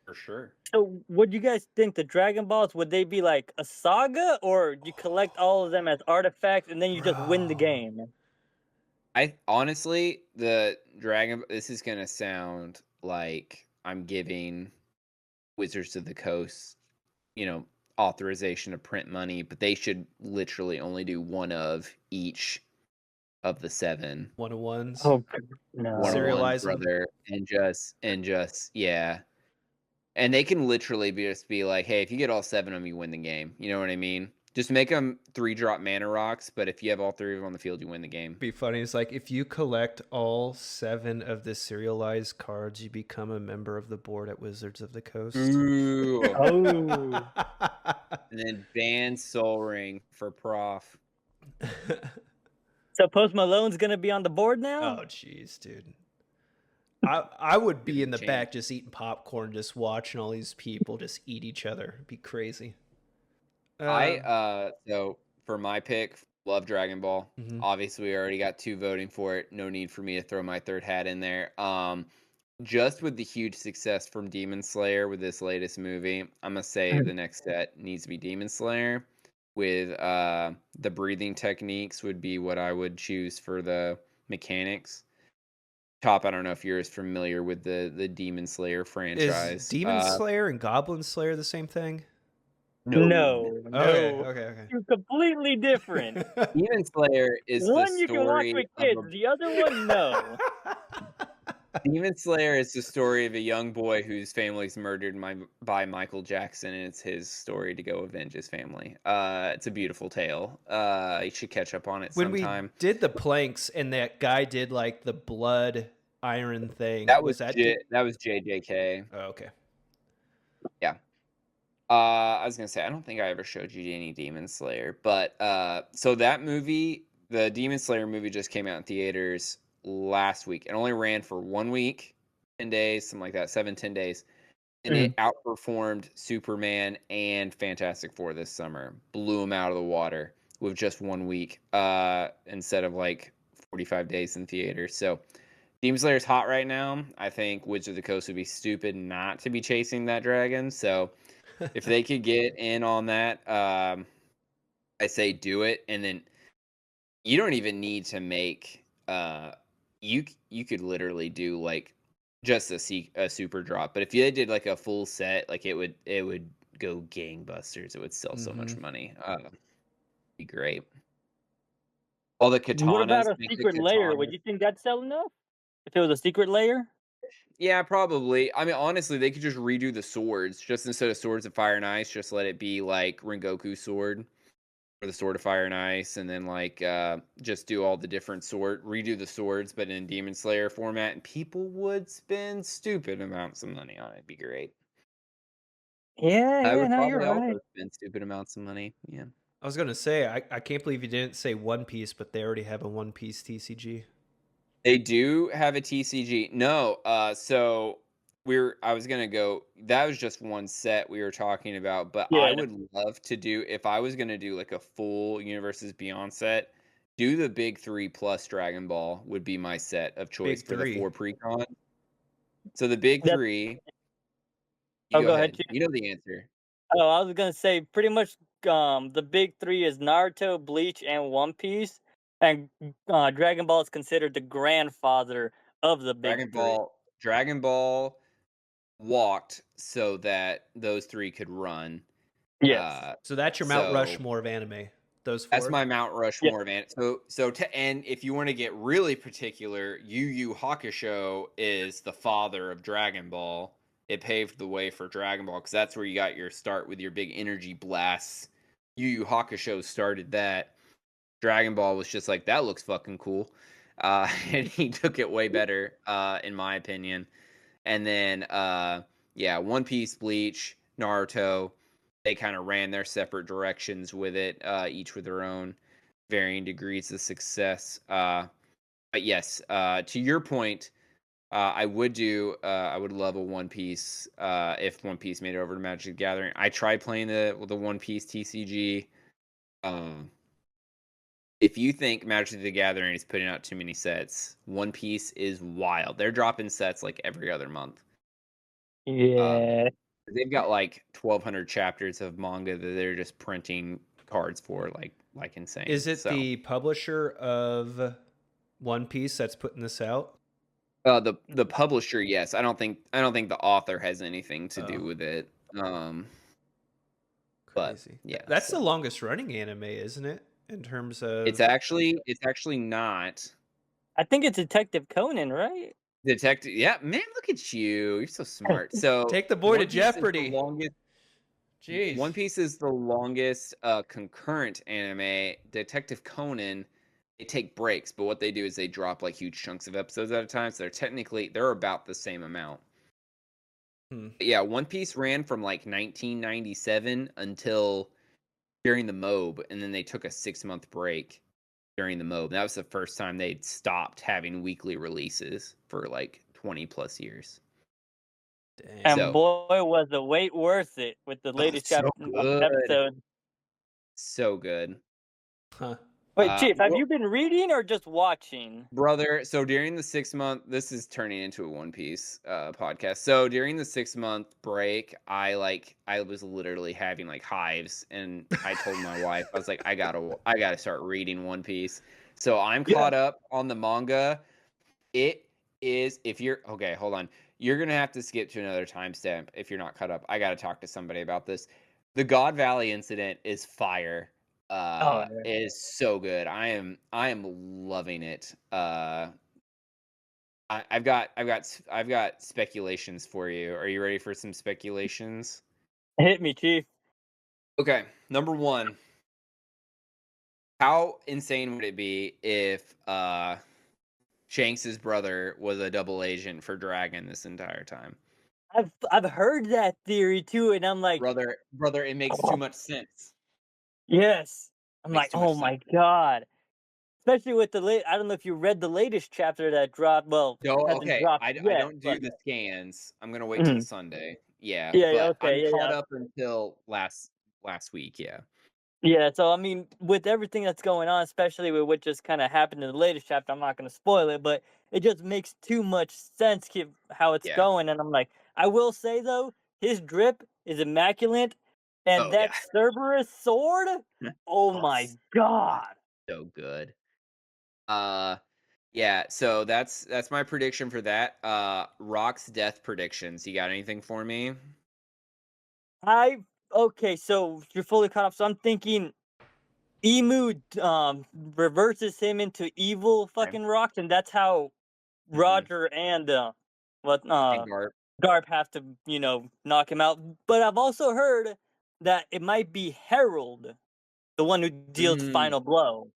For sure. So, what do you guys think? The Dragon Balls, would they be like a saga, or you collect all of them as artifacts and then you just win the game? I honestly, this is gonna sound like I'm giving Wizards of the Coast, authorization to print money, but they should literally only do one of each of the 7 101s. Oh no. Serialize them. brother, and just yeah. And they can literally just be like, hey, if you get all 7 of them, you win the game. You know what I mean? Just make them 3-drop mana rocks, but if you have all 3 of them on the field, you win the game. Be funny. It's like if you collect all 7 of the serialized cards, you become a member of the board at Wizards of the Coast. Ooh. Oh. And then ban Soul Ring for Prof. So Post Malone's gonna be on the board now? Oh, jeez, dude. I would be in the Change. back just eating popcorn, just watching all these people just eat each other. It'd be crazy. So for my pick, love Dragon Ball. Mhm. Obviously, we already got 2 voting for it. No need for me to throw my third hat in there. Just with the huge success from Demon Slayer with this latest movie, I'm gonna say the next set needs to be Demon Slayer. With the breathing techniques would be what I would choose for the mechanics. Top, I don't know if you're as familiar with the Demon Slayer franchise. Is Demon Slayer and Goblin Slayer the same thing? No. Okay. You're completely different. Demon Slayer is One the you can watch story with of kids, a- the other one no. Demon Slayer is the story of a young boy whose family's murdered by Michael Jackson, and it's his story to go avenge his family. It's a beautiful tale. You should catch up on it When we sometime. did the planks and that guy did like the blood iron thing, That was was that that was JJK. Oh, okay. Yeah. I was gonna say I don't think I ever showed you any Demon Slayer, but so that movie, the Demon Slayer movie, just came out in theaters last week. It only ran for 1 week, 10 days, something like that, 7-10 days. And it outperformed Superman and Fantastic Four this summer. Blew them out of the water with just 1 week, instead of like 45 days in theaters. So Demon Slayer's hot right now. I think Wizards of the Coast would be stupid not to be chasing that dragon. So if they could get in on that, I say do it. And then you don't even need to make you could literally do like just a super drop. But if you did like a full set, like it would go gangbusters. It would sell so much money. Be great. All the What about katanas, a make the secret layer? Would katana. you think that'd sell enough? If it was a secret layer? Yeah, probably. I mean, honestly, they could just redo the swords. Just instead of swords of fire and ice, just let it be like Rengoku's sword or the sword of fire and ice, and then like just do all the different redo the swords, but in Demon Slayer format, and people would spend stupid amounts of money on it. It'd be great. Yeah, I yeah, would no, you're probably right. also spend stupid amounts of money. Yeah. I was gonna say I can't believe you didn't say One Piece, but they already have a One Piece TCG. They do have a TCG. No, so I was gonna go. That was just one set we were talking about, but I Yeah. would love to do if I was gonna do like a full Universes Beyond set. Do the big three plus Dragon Ball would be my set of choice Big for the three. 4 precon. So the big That- three. You Oh, go go ahead, ahead. Chief. You know the answer. Oh, I was gonna say pretty much the big three is Naruto, Bleach, and One Piece. And Dragon Ball is considered the grandfather of the big three. Dragon Ball walked so that those three could run. Yes. So that's your Mount So Rushmore of anime. Those four. that's my Mount Yeah. Rushmore of anime. So to end, if you want to get really particular, Yu Yu Hakusho is the father of Dragon Ball. It paved the way for Dragon Ball because that's where you got your start with your big energy blasts. Yu Yu Hakusho started that. Dragon Ball was just like, that looks fucking cool. And he took it way better, in my opinion. And then, yeah, One Piece, Bleach, Naruto, they kind of ran their separate directions with it, each with their own varying degrees of success. But yes, to your point, I would love a One Piece, if One Piece made it over to Magic the Gathering. I tried playing the One Piece TCG. If you think Magic the Gathering is putting out too many sets, One Piece is wild. They're dropping sets like every other month. Yeah. They've got like 1,200 chapters of manga that they're just printing cards for like insane. Is it So, the publisher of One Piece that's putting this out? the publisher? Yes, I don't think the author has anything to do Oh. with it. But Crazy. yeah, That's so. the longest running anime, isn't it? In terms of It's actually not. I think it's Detective Conan, right? Detective. Yeah, man, look at you. You're so smart. So Take the boy to One Piece is the Jeopardy. longest. Jeez. One Piece is the longest concurrent anime. Detective Conan, they take breaks, but what they do is they drop like huge chunks of episodes at a time. So they're about the same amount. But yeah, One Piece ran from like 1997 until during the MOB, and then they took a 6-month break during the MOB. That was the first time they'd stopped having weekly releases for like 20 plus years. Dang. And So- boy, was the wait worth it with the latest so good. episode. So good. Huh. Wait, Chief, have well- you been reading or just watching? Brother, so during the 6-month, this is turning into a One Piece podcast. So during the 6-month break, I was literally having like hives, and I told my wife, I was like, I gotta start reading One Piece. So I'm caught up on the manga. It is, if you're okay, hold on. You're gonna have to skip to another timestamp if you're not caught up. I gotta talk to somebody about this. The God Valley incident is fire. Is so good. I am loving it. I've got speculations for you. Are you ready for some speculations? Hit me, Chief. Okay, number one. How insane would it be if Shanks's brother was a double agent for Dragon this entire time? I've heard that theory too, and I'm like, Brother, it makes too much sense. yes. I'm Makes like, too much oh sense. my god. Especially with the late. I don't know if you read the latest chapter that dropped. Well, No, hasn't okay. dropped I yet, don't do but the scans. I'm gonna wait till Mhm. Sunday. Yeah, Yeah, yeah, but I'm okay, yeah, caught yeah. up until last week. Yeah. Yeah, so I mean, with everything that's going on, especially with what just kind of happened in the latest chapter, I'm not going to spoil it, but it just makes too much sense how it's Yeah. going. And I'm like, I will say though, his drip is immaculate, and Oh yeah. that Cerberus sword, oh Oh, my god! so good. Yeah. So that's my prediction for that. Rock's death predictions. You got anything for me? I okay, so you're fully caught up. So I'm thinking Emu reverses him into evil Okay. fucking rocks, and that's how Mm-hmm. Roger and what And Garp. Garp have to, knock him out. But I've also heard that it might be Harold, the one who deals Mm, final blow.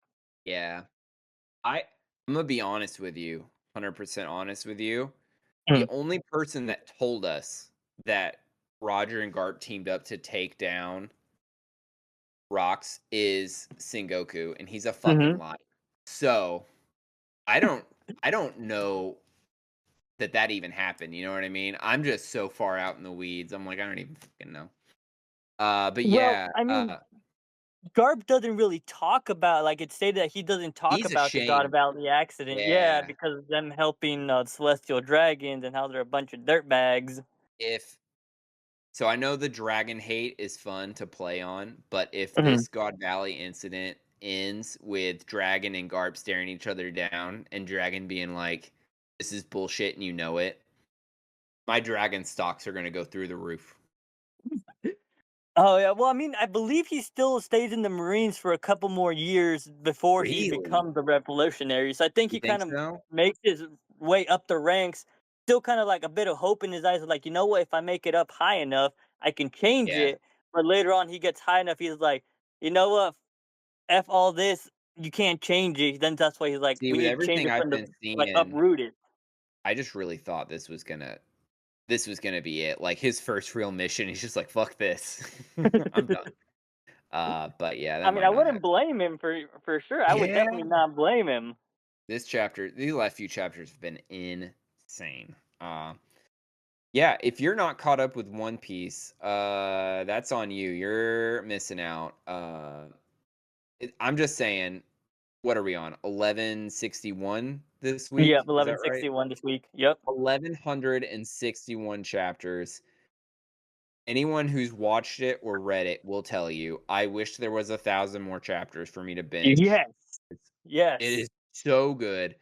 yeah. I'm gonna be honest with you, 100% honest with you. The Mm. only person that told us that Roger and Garp teamed up to take down Rocks is Sengoku, and he's a fucking Mhm. liar. So I don't I don't know that even happened. You know what I mean? I'm just so far out in the weeds. I'm like, I don't even fucking know. But Well, yeah, I mean, Garp doesn't really talk about like it stated that he doesn't talk he's about the God ashamed. Valley accident. Yeah, Yeah. because of them helping celestial dragons and how they're a bunch of dirtbags. If So I know the dragon hate is fun to play on, but if Mhm. this God Valley incident ends with Dragon and Garp staring each other down and Dragon being like, "This is bullshit and you know it," my dragon stocks are gonna go through the roof. Oh yeah, well, I mean, I believe he still stays in the Marines for a couple more years before he Really? becomes a revolutionary. So I think You he think kind of so? makes his way up the ranks. Still, kind of like a bit of hope in his eyes, like you know what? If I make it up high enough, I can change Yeah. it. But later on, he gets high enough. He's like, you know what? F all this. You can't change it. Then that's why he's like, See, we with need to change everything it I've from the been like seeing, uproot it. I just really thought this was gonna be it. Like his first real mission, he's just like, "Fuck this, I'm done." But yeah, I that mean, might I not wouldn't happen. blame him for sure. I would Yeah. definitely not blame him. These last few chapters have been insane. Yeah, if you're not caught up with One Piece, that's on you. You're missing out. I'm just saying, what are we on? 1161 this Yep, week? Is that right? 1161 this week. Yep. 1161 chapters. Anyone who's watched it or read it will tell you, I wish there was 1,000 more chapters for me to binge. Yes. It's, it Yes. is so good.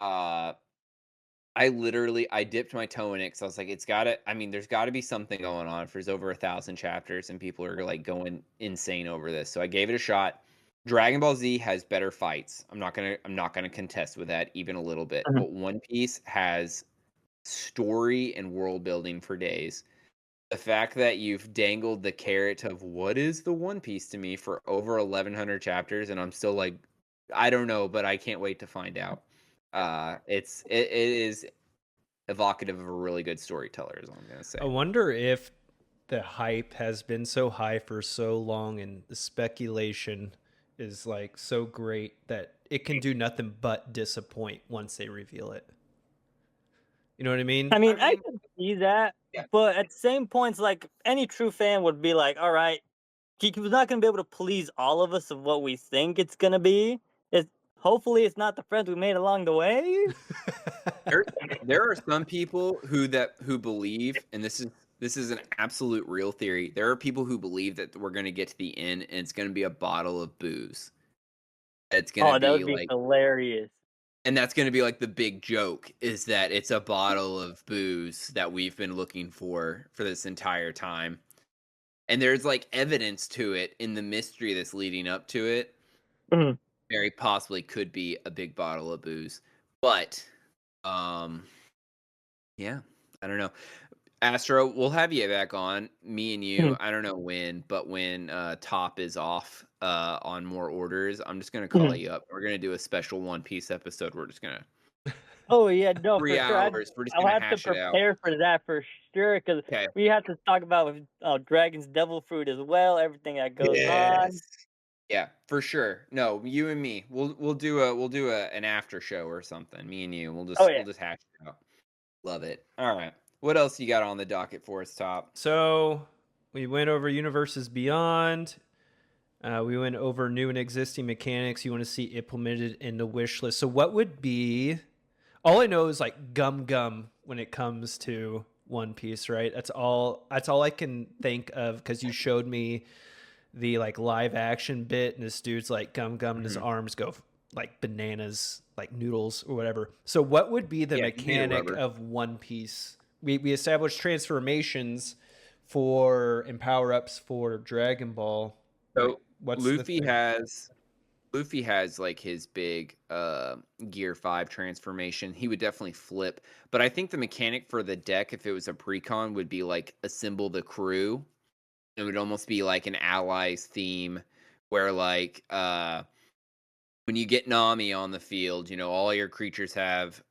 Uh, I dipped my toe in it because I was like, there's gotta be something going on if there's over 1,000 chapters and people are like going insane over this. So I gave it a shot. Dragon Ball Z has better fights. I'm not gonna contest with that even a little bit. Mhm. But One Piece has story and world building for days. The fact that you've dangled the carrot of what is the One Piece to me for over 1,100 chapters, and I'm still like, I don't know, but I can't wait to find out. It is evocative of a really good storyteller, is all I'm gonna say. I wonder if the hype has been so high for so long and the speculation is like so great that it can do nothing but disappoint once they reveal it. You know what I mean? I I mean, I mean, can see that, yeah. but at the same points, like any true fan would be like, all right, he was not going to be able to please all of us of what we think it's going to be. It's hopefully it's not the friends we made along the way. There, there are some people who believe, and this is an absolute real theory. There are people who believe that we're gonna get to the end and it's gonna be a bottle of booze. It's gonna Oh, that be would be like, hilarious. and that's gonna be like the big joke is that it's a bottle of booze that we've been looking for this entire time. And there's like evidence to it in the mystery that's leading up to it. Mhm. Very possibly could be a big bottle of booze. But Um, yeah, I don't know. Astro, we'll have you back on, me and you. I don't know when, but when Top is off on more orders, I'm just gonna call you up. We're gonna do a special One Piece episode. We're just gonna Oh yeah, no, for 3 sure. hours. We're just I'll gonna have to hash it out. prepare for that for sure, because Okay. we have to talk about Dragon's Devil Fruit as well. Everything that goes on. Yes. Yeah, for sure. No, you and me. We'll do an after show or something. Me and you. Oh yeah. We'll just hash it out. Love it. All right. What else you got on the docket for us, Top? So we went over Universes Beyond. We went over new and existing mechanics you want to see implemented in the wish list. So what would be... All I know is like gum when it comes to One Piece, right? That's all I can think of, because you showed me the like live action bit and this dude's like gum and his arms go like bananas, like noodles or whatever. So what would be the mechanic of One Piece? We established transformations and power-ups for Dragon Ball. So Luffy has like his big Gear 5 transformation. He would definitely flip. But I think the mechanic for the deck, if it was a precon, would be like assemble the crew. It would almost be like an allies theme where like when you get Nami on the field, all your creatures have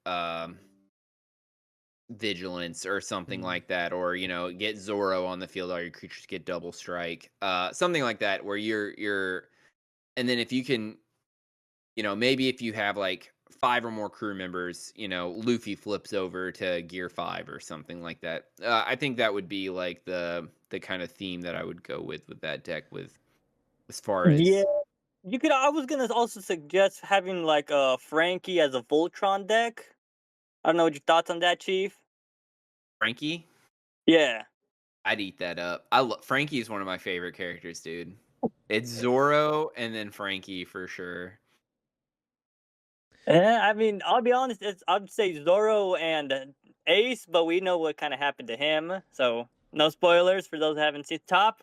vigilance or something like that, or get Zoro on the field, all your creatures get double strike. Something like that where you're and then if you can, maybe if you have like 5 or more crew members, Luffy flips over to Gear 5 or something like that. I think that would be like the kind of theme that I would go with that deck with, as far as You could. I was gonna also suggest having like Frankie as a Voltron deck. I don't know what your thoughts on that, Chief. Frankie. Yeah. I'd eat that up. Frankie is one of my favorite characters, dude. It's Zoro and then Frankie for sure. I mean, I'll be honest. I'd say Zoro and Ace, but we know what kind of happened to him, so no spoilers for those who haven't seen. Top,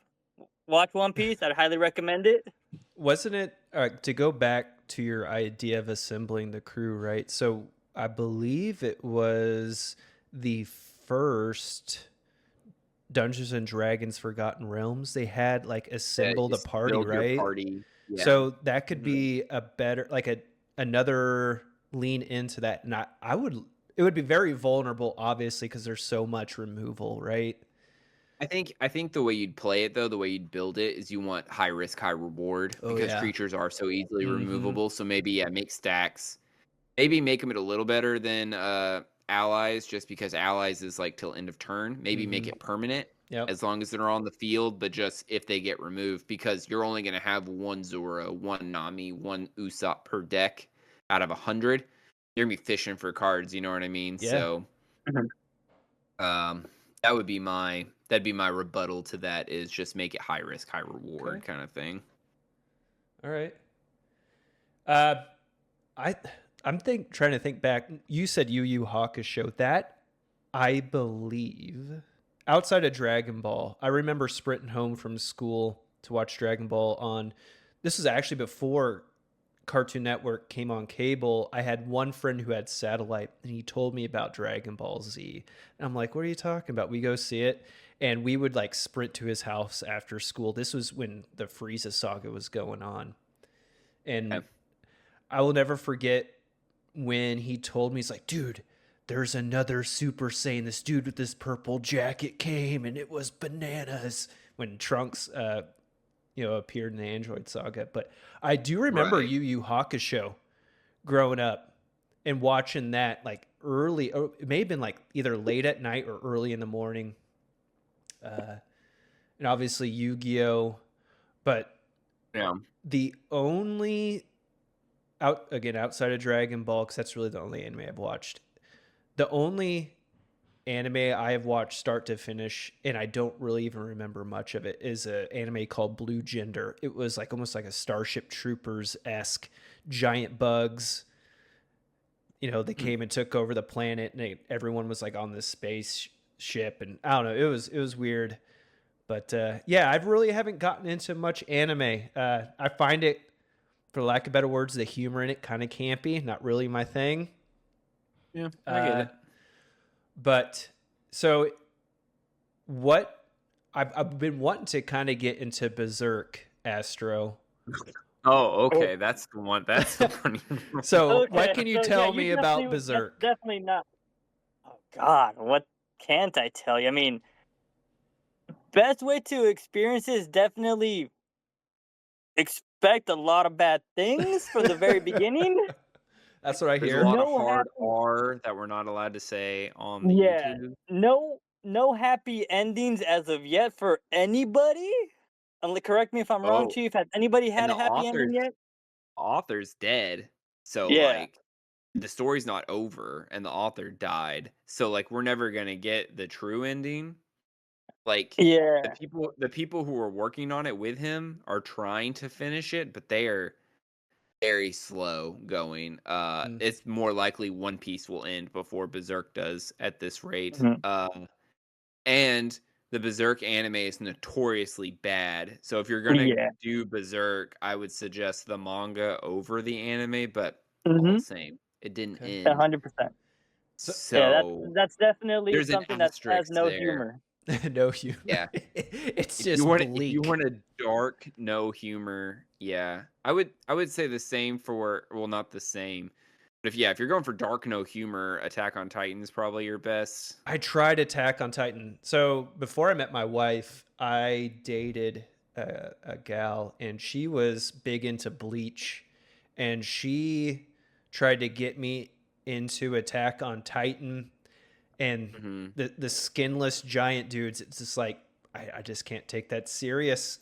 watch One Piece. I'd highly recommend it. Wasn't it to go back to your idea of assembling the crew, right? So I believe it was the first Dungeons and Dragons Forgotten Realms. They had like assembled a party, right? Party. Yeah. So that could be a better, like another lean into that. And it would be very vulnerable, obviously, because there's so much removal, right? I think the way you'd play it, though, the way you'd build it, is you want high risk, high reward, because creatures are so easily removable. So maybe make stacks. Maybe make them a little better than allies, just because allies is like till end of turn. Maybe make it permanent, as long as they're on the field, but just if they get removed, because you're only going to have one Zoro, one Nami, one Usopp per deck out of 100. You're going to be fishing for cards, you know what I mean? Yeah. So that'd be my rebuttal to that, is just make it high risk, high reward kind of thing. All right. I'm trying to think back. You said Yu Yu Hakusho. That, I believe, outside of Dragon Ball, I remember sprinting home from school to watch Dragon Ball on. This was actually before Cartoon Network came on cable. I had one friend who had satellite, and he told me about Dragon Ball Z. And I'm like, what are you talking about? We go see it. And we would like sprint to his house after school. This was when the Frieza saga was going on. And I will never forget when he told me, he's like, dude, there's another Super Saiyan. This dude with this purple jacket came, and it was bananas. When Trunks, appeared in the Android saga. But I do remember Yu Yu Hakusho growing up and watching that like early. Or it may have been like either late at night or early in the morning. And obviously Yu-Gi-Oh, but the only outside of Dragon Ball, because that's really the only anime I've watched. The only anime I have watched start to finish, and I don't really even remember much of it, is an anime called Blue Gender. It was like almost like a Starship Troopers-esque, giant bugs. They came and took over the planet, and everyone was like on this spaceship, and I don't know. It was weird, but I really haven't gotten into much anime. I find it, for lack of better words, the humor in it kind of campy, not really my thing. Yeah, I get it. But so what I've been wanting to kind of get into Berserk, Astro. Oh, okay. That's the one. That's the funny one. So Okay, what can you so, tell yeah, me you about definitely- Berserk? That's definitely not. Oh God, what can't I tell you? I mean, best way to experience it is definitely expect a lot of bad things from the very beginning. That's what I There's hear. a lot No of hard happy- R that we're not allowed to say on the Yeah, YouTube. no happy endings as of yet for anybody. Correct me if I'm wrong, Oh, Chief. Has anybody had and a happy ending yet? author's dead. So Yeah. like the story's not over and the author died. So like we're never gonna get the true ending. Like Yeah. the people who are working on it with him are trying to finish it, but they are very slow going. It's more likely One Piece will end before Berserk does at this rate. Mhm. And the Berserk anime is notoriously bad. So if you're gonna Yeah. do Berserk, I would suggest the manga over the anime, but all Mhm. the same, it didn't Okay. end. 100%. So Yeah, that's definitely there's an something that has asterisk no there. humor. No humor. Yeah. It's If just you want bleak. a dark, no humor, yeah, I would say the same for, well, not the same, but if you're going for dark, no humor, Attack on Titan is probably your best. I tried Attack on Titan. So before I met my wife, I dated a gal, and she was big into Bleach, and she tried to get me into Attack on Titan, and the skinless giant dudes. It's just like I just can't take that serious.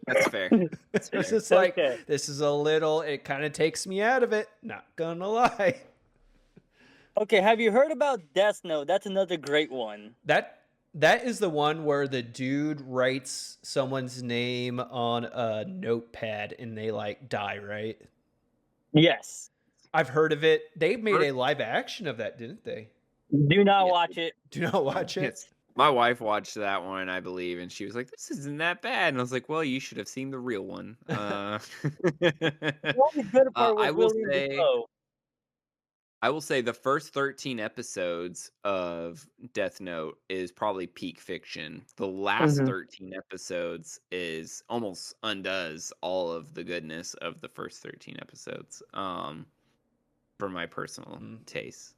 That's fair. That's It's fair. just like Okay. this is a little. It kind of takes me out of it. Not gonna lie. Okay, have you heard about Death Note? That's another great one. That is the one where the dude writes someone's name on a notepad and they like die, right? Yes. I've heard of it. They made a live action of that, didn't they? Do not Yeah. watch it. Do not watch it. Yes. My wife watched that one, I believe, and she was like, "This isn't that bad." And I was like, "Well, you should have seen the real one." The only good part was I will William say, Defoe. the first 13 episodes of Death Note is probably peak fiction. The last 13 episodes is almost undoes all of the goodness of the first 13 episodes. For my personal taste.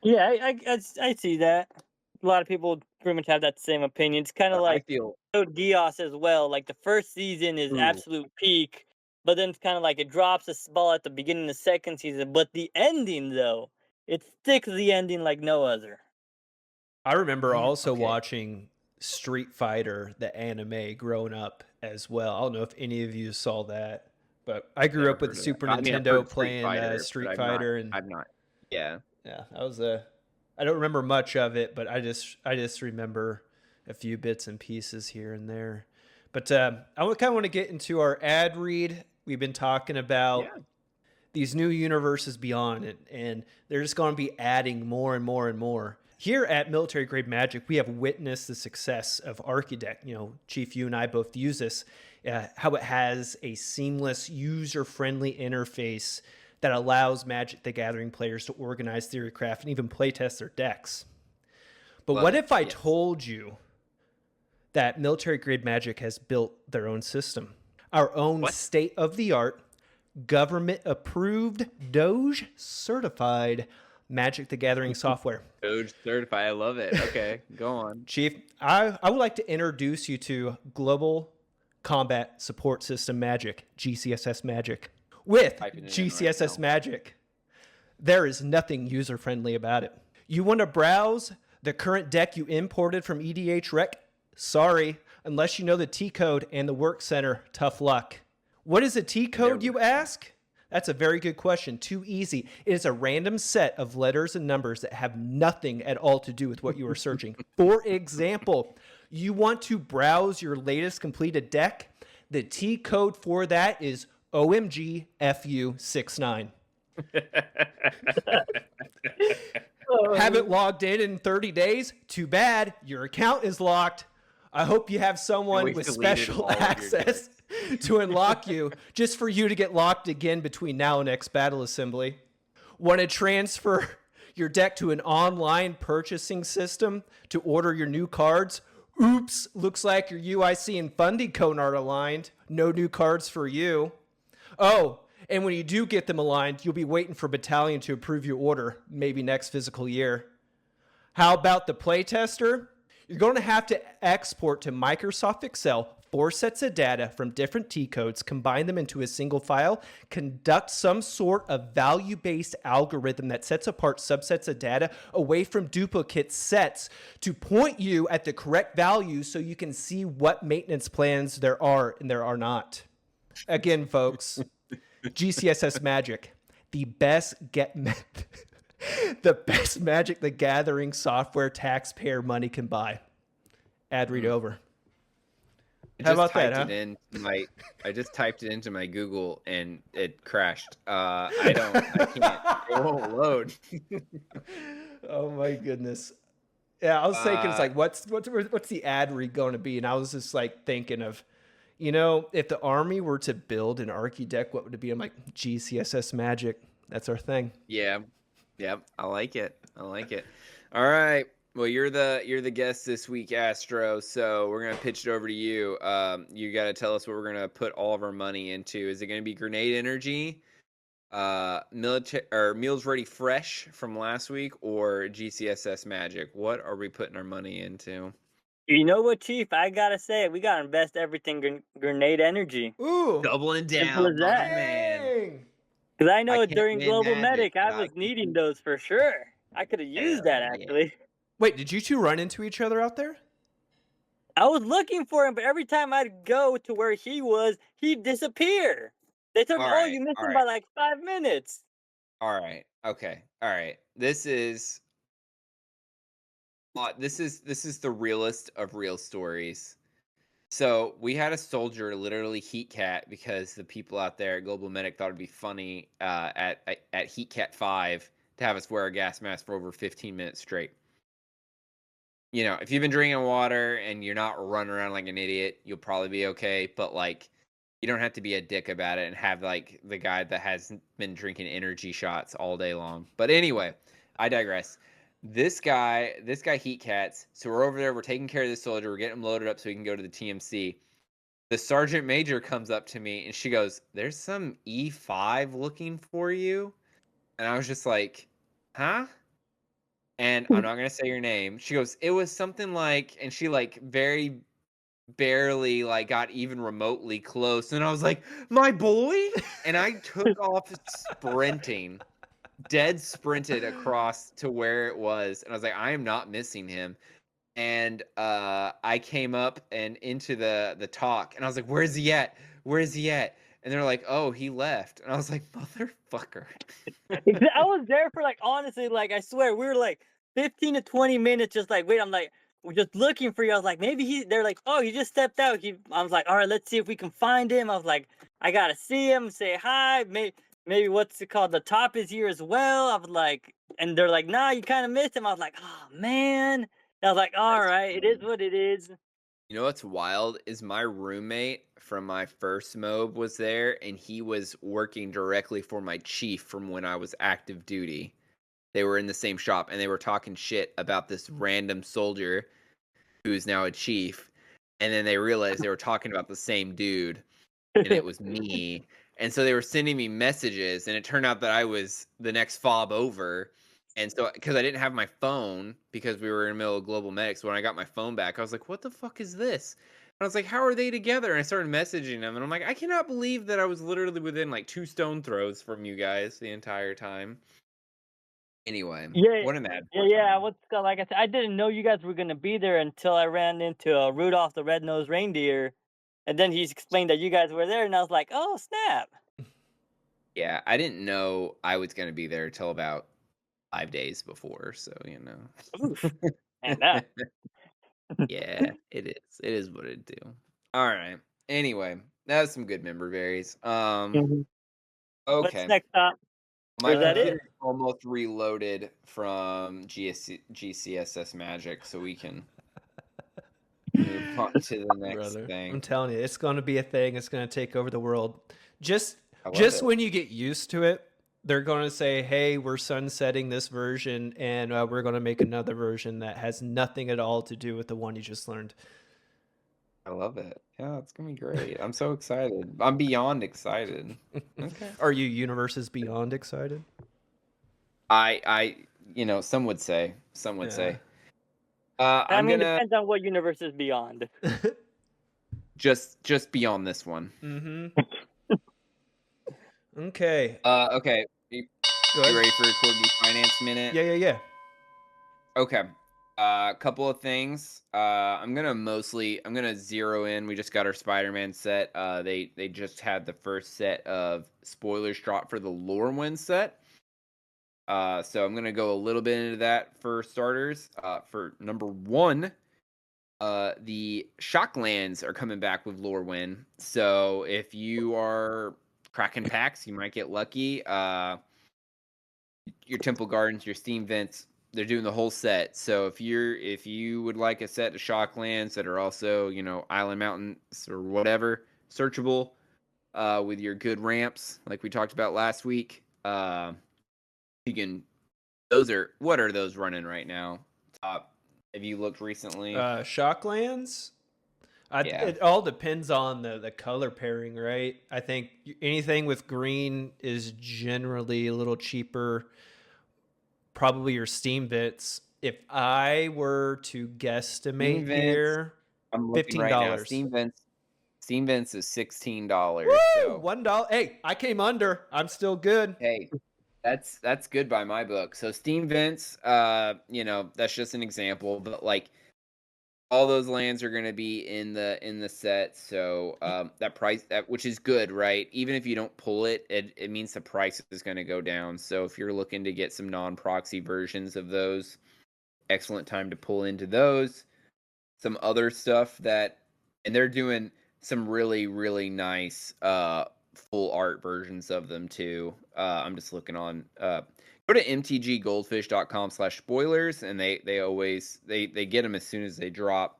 Yeah, I see that. A lot of people pretty much have that same opinion. It's kind of I like feel Code Geass as well. Like the first season is Ooh. absolute peak, but then it's kind of like it drops a ball at the beginning of the second season. But the ending, though, it sticks the ending like no other. I remember Yeah, also okay. watching Street Fighter, the anime, growing up as well. I don't know if any of you saw that, but I grew Never up with heard of Super that. I mean, I've Nintendo heard playing but Street Fighter, and I've not. Yeah. yeah, that was a. I don't remember much of it, but I just remember a few bits and pieces here and there. But I kind of want to get into our ad read. We've been talking about these new universes beyond it, and they're just going to be adding more and more and more. Here at Military Grade Magic, we have witnessed the success of Architect. You know, Chief, you and I both use this. How it has a seamless, user-friendly interface that allows Magic the Gathering players to organize theorycraft and even playtest their decks. But what if I told you that Military Grade Magic has built their own system? Our own state-of-the-art, government-approved, Doge-certified Magic the Gathering software. Doge certified. I love it. Okay, go on. Chief, I would like to introduce you to Global Combat Support System Magic, GCSS Magic. With GCSS Magic, there is nothing user-friendly about it. You want to browse the current deck you imported from EDH Rec? Sorry, unless you know the T code and the work center, tough luck. What is a T code, you ask? That's a very good question. Too easy. It is a random set of letters and numbers that have nothing at all to do with what you are searching. For example, you want to browse your latest completed deck? The T code for that is OMGFU69. Haven't logged in 30 days? Too bad. Your account is locked. I hope you have someone with special access to unlock you just for you to get locked again between now and next battle assembly. Want to transfer your deck to an online purchasing system to order your new cards. Oops, looks like your UIC and funding code aren't aligned. No new cards for you. Oh, and when you do get them aligned, you'll be waiting for Battalion to approve your order, maybe next physical year. How about the playtester? You're going to have to export to Microsoft Excel 4 sets of data from different T codes, combine them into a single file, conduct some sort of value-based algorithm that sets apart subsets of data away from duplicate sets to point you at the correct value so you can see what maintenance plans there are and there are not. Again, folks, GCSS Magic, the best Magic the Gathering software taxpayer money can buy. Ad read over. How about that, huh? I just typed it into my Google and it crashed. I can't. It won't load. Oh my goodness. Yeah, I was thinking, it's like, what's the ad read going to be? And I was just like thinking of, if the army were to build an Archie deck, what would it be? I'm like, GCSS Magic. That's our thing. Yeah. Yep. I like it. All right. Well, you're the guest this week, Astro. So we're gonna pitch it over to you. You got to tell us what we're gonna put all of our money into. Is it gonna be Grenade Energy, military or Meals Ready Fresh from last week, or GCSS Magic? What are we putting our money into? You know what, Chief? I gotta say, we gotta invest everything Grenade Energy. Ooh, doubling down, simple as that, man. Because I know I can't during win Global Magic, Medic, I was needing those for sure. I could have used that actually. Wait, did you two run into each other out there? I was looking for him, but every time I'd go to where he was, he'd disappear. They told me, "Oh, you missed him by like 5 minutes." All right. Okay. All right. This is the realest of real stories. So we had a soldier literally heat cat because the people out there at Global Medic thought it'd be funny at Heat Cat 5 to have us wear a gas mask for over 15 minutes straight. If you've been drinking water and you're not running around like an idiot, you'll probably be okay. But like, you don't have to be a dick about it and have like the guy that has been drinking energy shots all day long. But anyway, I digress. This guy heat cats. So we're over there. We're taking care of this soldier. We're getting him loaded up so we can go to the TMC. The sergeant major comes up to me and she goes, "There's some E5 looking for you." And I was just like, "Huh?" And I'm not going to say your name. She goes, "It was something like," and she like very barely like got even remotely close. And I was like, "My boy?" And I took off sprinting, dead sprinted across to where it was. And I was like, I am not missing him. And I came up and into the talk and I was like, "Where's he at? Where's he at?" And they're like, "Oh, he left." And I was like, "Motherfucker." I was there for like, honestly, like I swear, we were like 15 to 20 minutes just like, wait, I'm like, we're just looking for you. I was like, maybe they're like, "Oh, he just stepped out." I was like, all right, let's see if we can find him. I was like, I gotta see him, say hi. Maybe what's it called? The top is here as well. I was like, and they're like, "Nah, you kind of missed him." I was like, "Oh man." I was like, all right, it is what it is. You know what's wild is my roommate from my first MOB was there, and he was working directly for my chief from when I was active duty. They were in the same shop, and they were talking shit about this random soldier who's now a chief. And then they realized they were talking about the same dude, and it was me. And so they were sending me messages, and it turned out that I was the next fob over. And so, because I didn't have my phone, because we were in the middle of Global Medics, when I got my phone back, I was like, "What the fuck is this?" And I was like, "How are they together?" And I started messaging them, and I'm like, I cannot believe that I was literally within like 2 stone throws from you guys the entire time. Anyway, what an ad. Yeah. Like I said, I didn't know you guys were gonna be there until I ran into Rudolph the Red-Nosed Reindeer, and then he's explained that you guys were there, and I was like, "Oh snap!" Yeah, I didn't know I was gonna be there till about 5 days before, so Oof. And yeah, it is. It is what it do. All right. Anyway, that was some good member berries. Okay. What's next up? My Is that it? computer's almost reloaded from GCSS Magic, so we can move on to the next thing. I'm telling you, it's going to be a thing. It's going to take over the world. Just it. when you get used to it, they're going to say, "Hey, we're sunsetting this version, and we're going to make another version that has nothing at all to do with the one you just learned." I love it. Yeah, it's gonna be great. I'm so excited. I'm beyond excited. Okay. Are you Universes Beyond excited? Some would say. Some would Yeah. say. I I'm mean, gonna depends on what universe is beyond. just beyond this one. Mm-hmm. Okay. Okay. You Go ahead. ready for a Corgi Finance Minute? Yeah. Okay. A couple of things. I'm gonna zero in. We just got our Spider-Man set. They just had the first set of spoilers drop for the Lorewyn set. So I'm gonna go a little bit into that for starters. For number one, the Shocklands are coming back with Lorewyn. So if you are cracking packs, you might get lucky. Your Temple Gardens, your Steam Vents, they're doing the whole set. So if you would like a set of Shocklands that are also, Island Mountains or whatever, searchable, with your good ramps, like we talked about last week, you can. What are those running right now? Top. Have you looked recently? Shocklands. Yeah. It all depends on the color pairing, right? I think anything with green is generally a little cheaper. Probably your Steam Vents. If I were to guesstimate here, I'm looking right now. $15. Steam Vents is $16. Woo! So $1. Hey, I came under. I'm still good. hey, that's good by my book. So Steam Vents, that's just an example, but like all those lands are going to be in the set. So that price, which is good, right? Even if you don't pull it, it means the price is going to go down. So if you're looking to get some non-proxy versions of those, excellent time to pull into those. Some other stuff and they're doing some really, really nice full art versions of them too. I'm just looking on go to mtggoldfish.com/spoilers, and they always they get them as soon as they drop.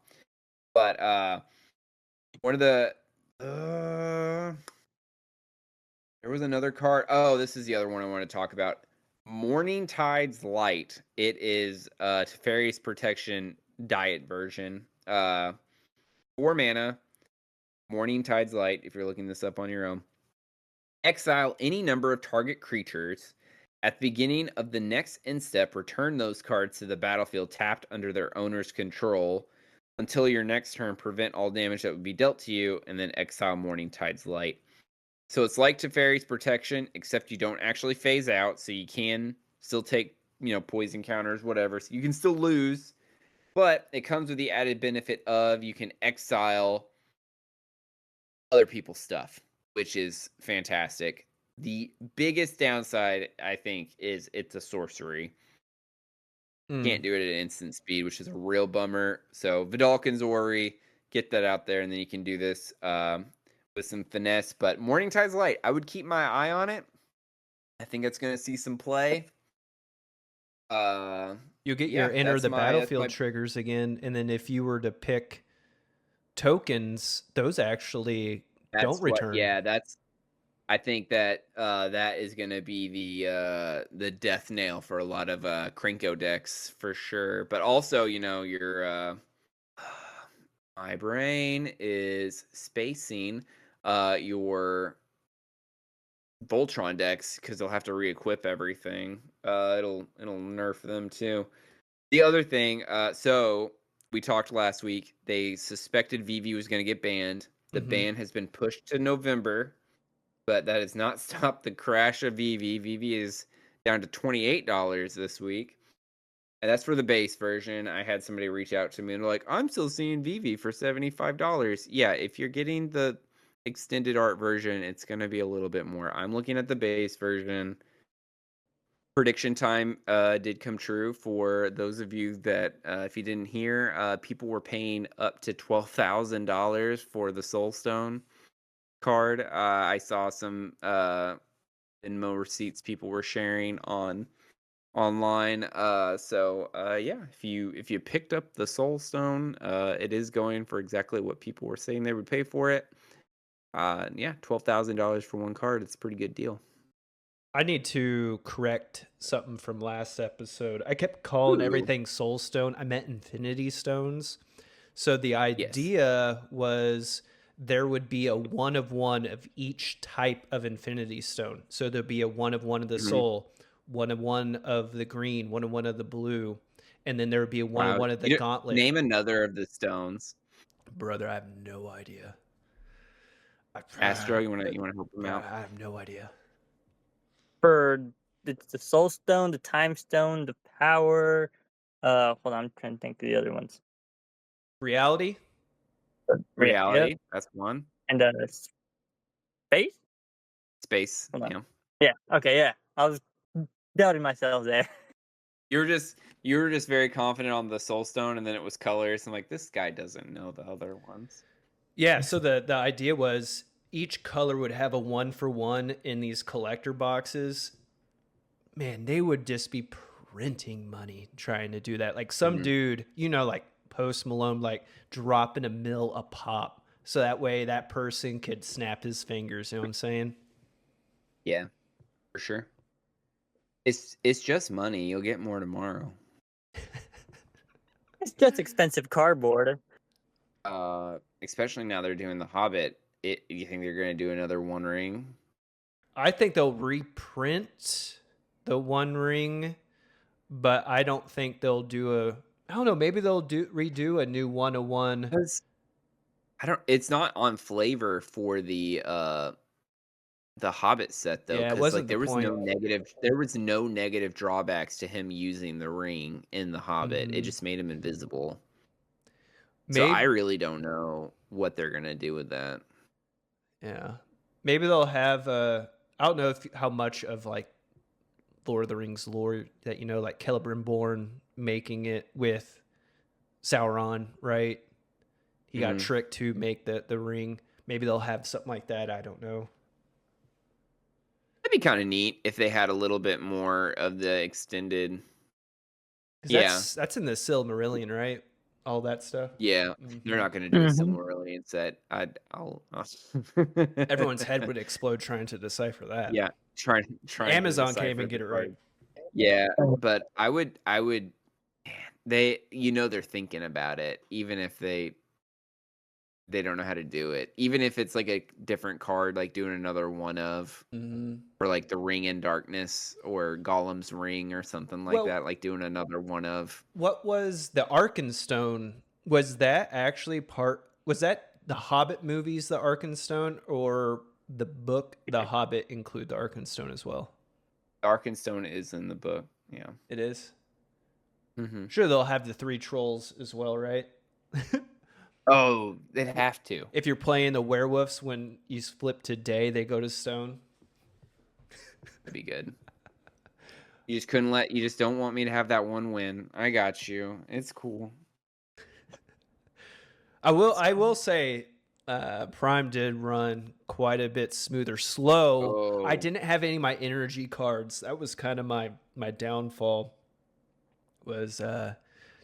But one of the there was another card. Oh, this is the other one I want to talk about. Morning Tide's Light. It is Teferi's Protection Diet version. 4 mana. Morning Tide's Light, if you're looking this up on your own. Exile any number of target creatures. At the beginning of the next end step, return those cards to the battlefield tapped under their owner's control. Until your next turn, prevent all damage that would be dealt to you, and then exile Morning Tide's Light. So it's like Teferi's Protection, except you don't actually phase out, so you can still take, poison counters, whatever. So you can still lose, but it comes with the added benefit of you can exile other people's stuff, which is fantastic. The biggest downside, I think, is it's a sorcery. Can't do it at instant speed, which is a real bummer. So Vidalcan's Ori, get that out there, and then you can do this with some finesse. But Morning Tide's Light, I would keep my eye on it. I think it's going to see some play. You get your enter the battlefield triggers again, and then if you were to pick tokens, those actually don't return. I think that that is going to be the death nail for a lot of Krenko decks for sure. But also, your my brain is spacing your Voltron decks because they'll have to re-equip everything. It'll nerf them too. The other thing, so we talked last week. They suspected VV was going to get banned. The ban has been pushed to November. But that has not stopped the crash of VV. VV is down to $28 this week. And that's for the base version. I had somebody reach out to me and they're like, I'm still seeing VV for $75. Yeah, if you're getting the extended art version, it's going to be a little bit more. I'm looking at the base version. Prediction time did come true for those of you that, if you didn't hear, people were paying up to $12,000 for the Soulstone card. I saw some Venmo receipts people were sharing online. If you picked up the Soulstone, it is going for exactly what people were saying they would pay for it. $12,000 for one card. It's a pretty good deal. I need to correct something from last episode. I kept calling everything soul stone. I meant infinity stones. So the idea was there would be a 1 of 1 of each type of infinity stone. So there'd be a 1 of 1 of the soul, 1 of 1 of the green, 1 of 1 of the blue, and then there would be a 1 of 1 of the gauntlet. Name another of the stones. Brother, I have no idea. Astro, you want to help him out? I have no idea. For the soul stone, the time stone, the power. Hold on, I'm trying to think of the other ones. Reality? Reality, Yep. that's one. And space? Space, Hold on. yeah. Yeah, okay, yeah. I was doubting myself there. You were just very confident on the soul stone, and then it was colors. I'm like, this guy doesn't know the other ones. Yeah, so the idea was each color would have a 1 for 1 in these collector boxes. Man, they would just be printing money trying to do that. Like some dude, like Post Malone, like dropping $1 million a pop. So that way that person could snap his fingers. You know what I'm saying? Yeah, for sure. It's just money. You'll get more tomorrow. It's just expensive cardboard. Especially now they're doing the Hobbit. You think they're going to do another One Ring? I think they'll reprint the One Ring, but I don't think they'll do I don't know. Maybe they'll redo a new 1 of 1. It's not on flavor for the Hobbit set though. Yeah, it wasn't there the was point. there was no negative drawbacks to him using the ring in the Hobbit. It just made him invisible. So I really don't know what they're gonna do with that. Yeah, maybe they'll have I don't know how much of like Lord of the Rings lore that like Celebrimbor making it with Sauron, right? He got tricked to make the ring. Maybe they'll have something like that. I don't know. That'd be kind of neat if they had a little bit more of the extended. That's in the Silmarillion, right? All that stuff. Yeah, they're not going to do a Silmarillion set. I'll Everyone's head would explode trying to decipher that. Yeah, trying. Amazon can't even get it right. Yeah, but I would. They're thinking about it, even if they don't know how to do it. Even if it's like a different card, like doing another one of, or like the Ring in Darkness or Gollum's Ring or something like that, like doing another one of. What was the Arkenstone? Was that actually was that the Hobbit movies, the Arkenstone, or the book, The Hobbit, include the Arkenstone as well? The Arkenstone is in the book, yeah. It is? Sure, they'll have the 3 trolls as well, right? Oh, they'd have to. If you're playing the werewolves, when you flip to day, they go to stone. That'd be good. You just don't want me to have that one win. I got you. It's cool. I will say Prime did run quite a bit smoother. Slow. I didn't have any of my energy cards. That was kind of my downfall. Was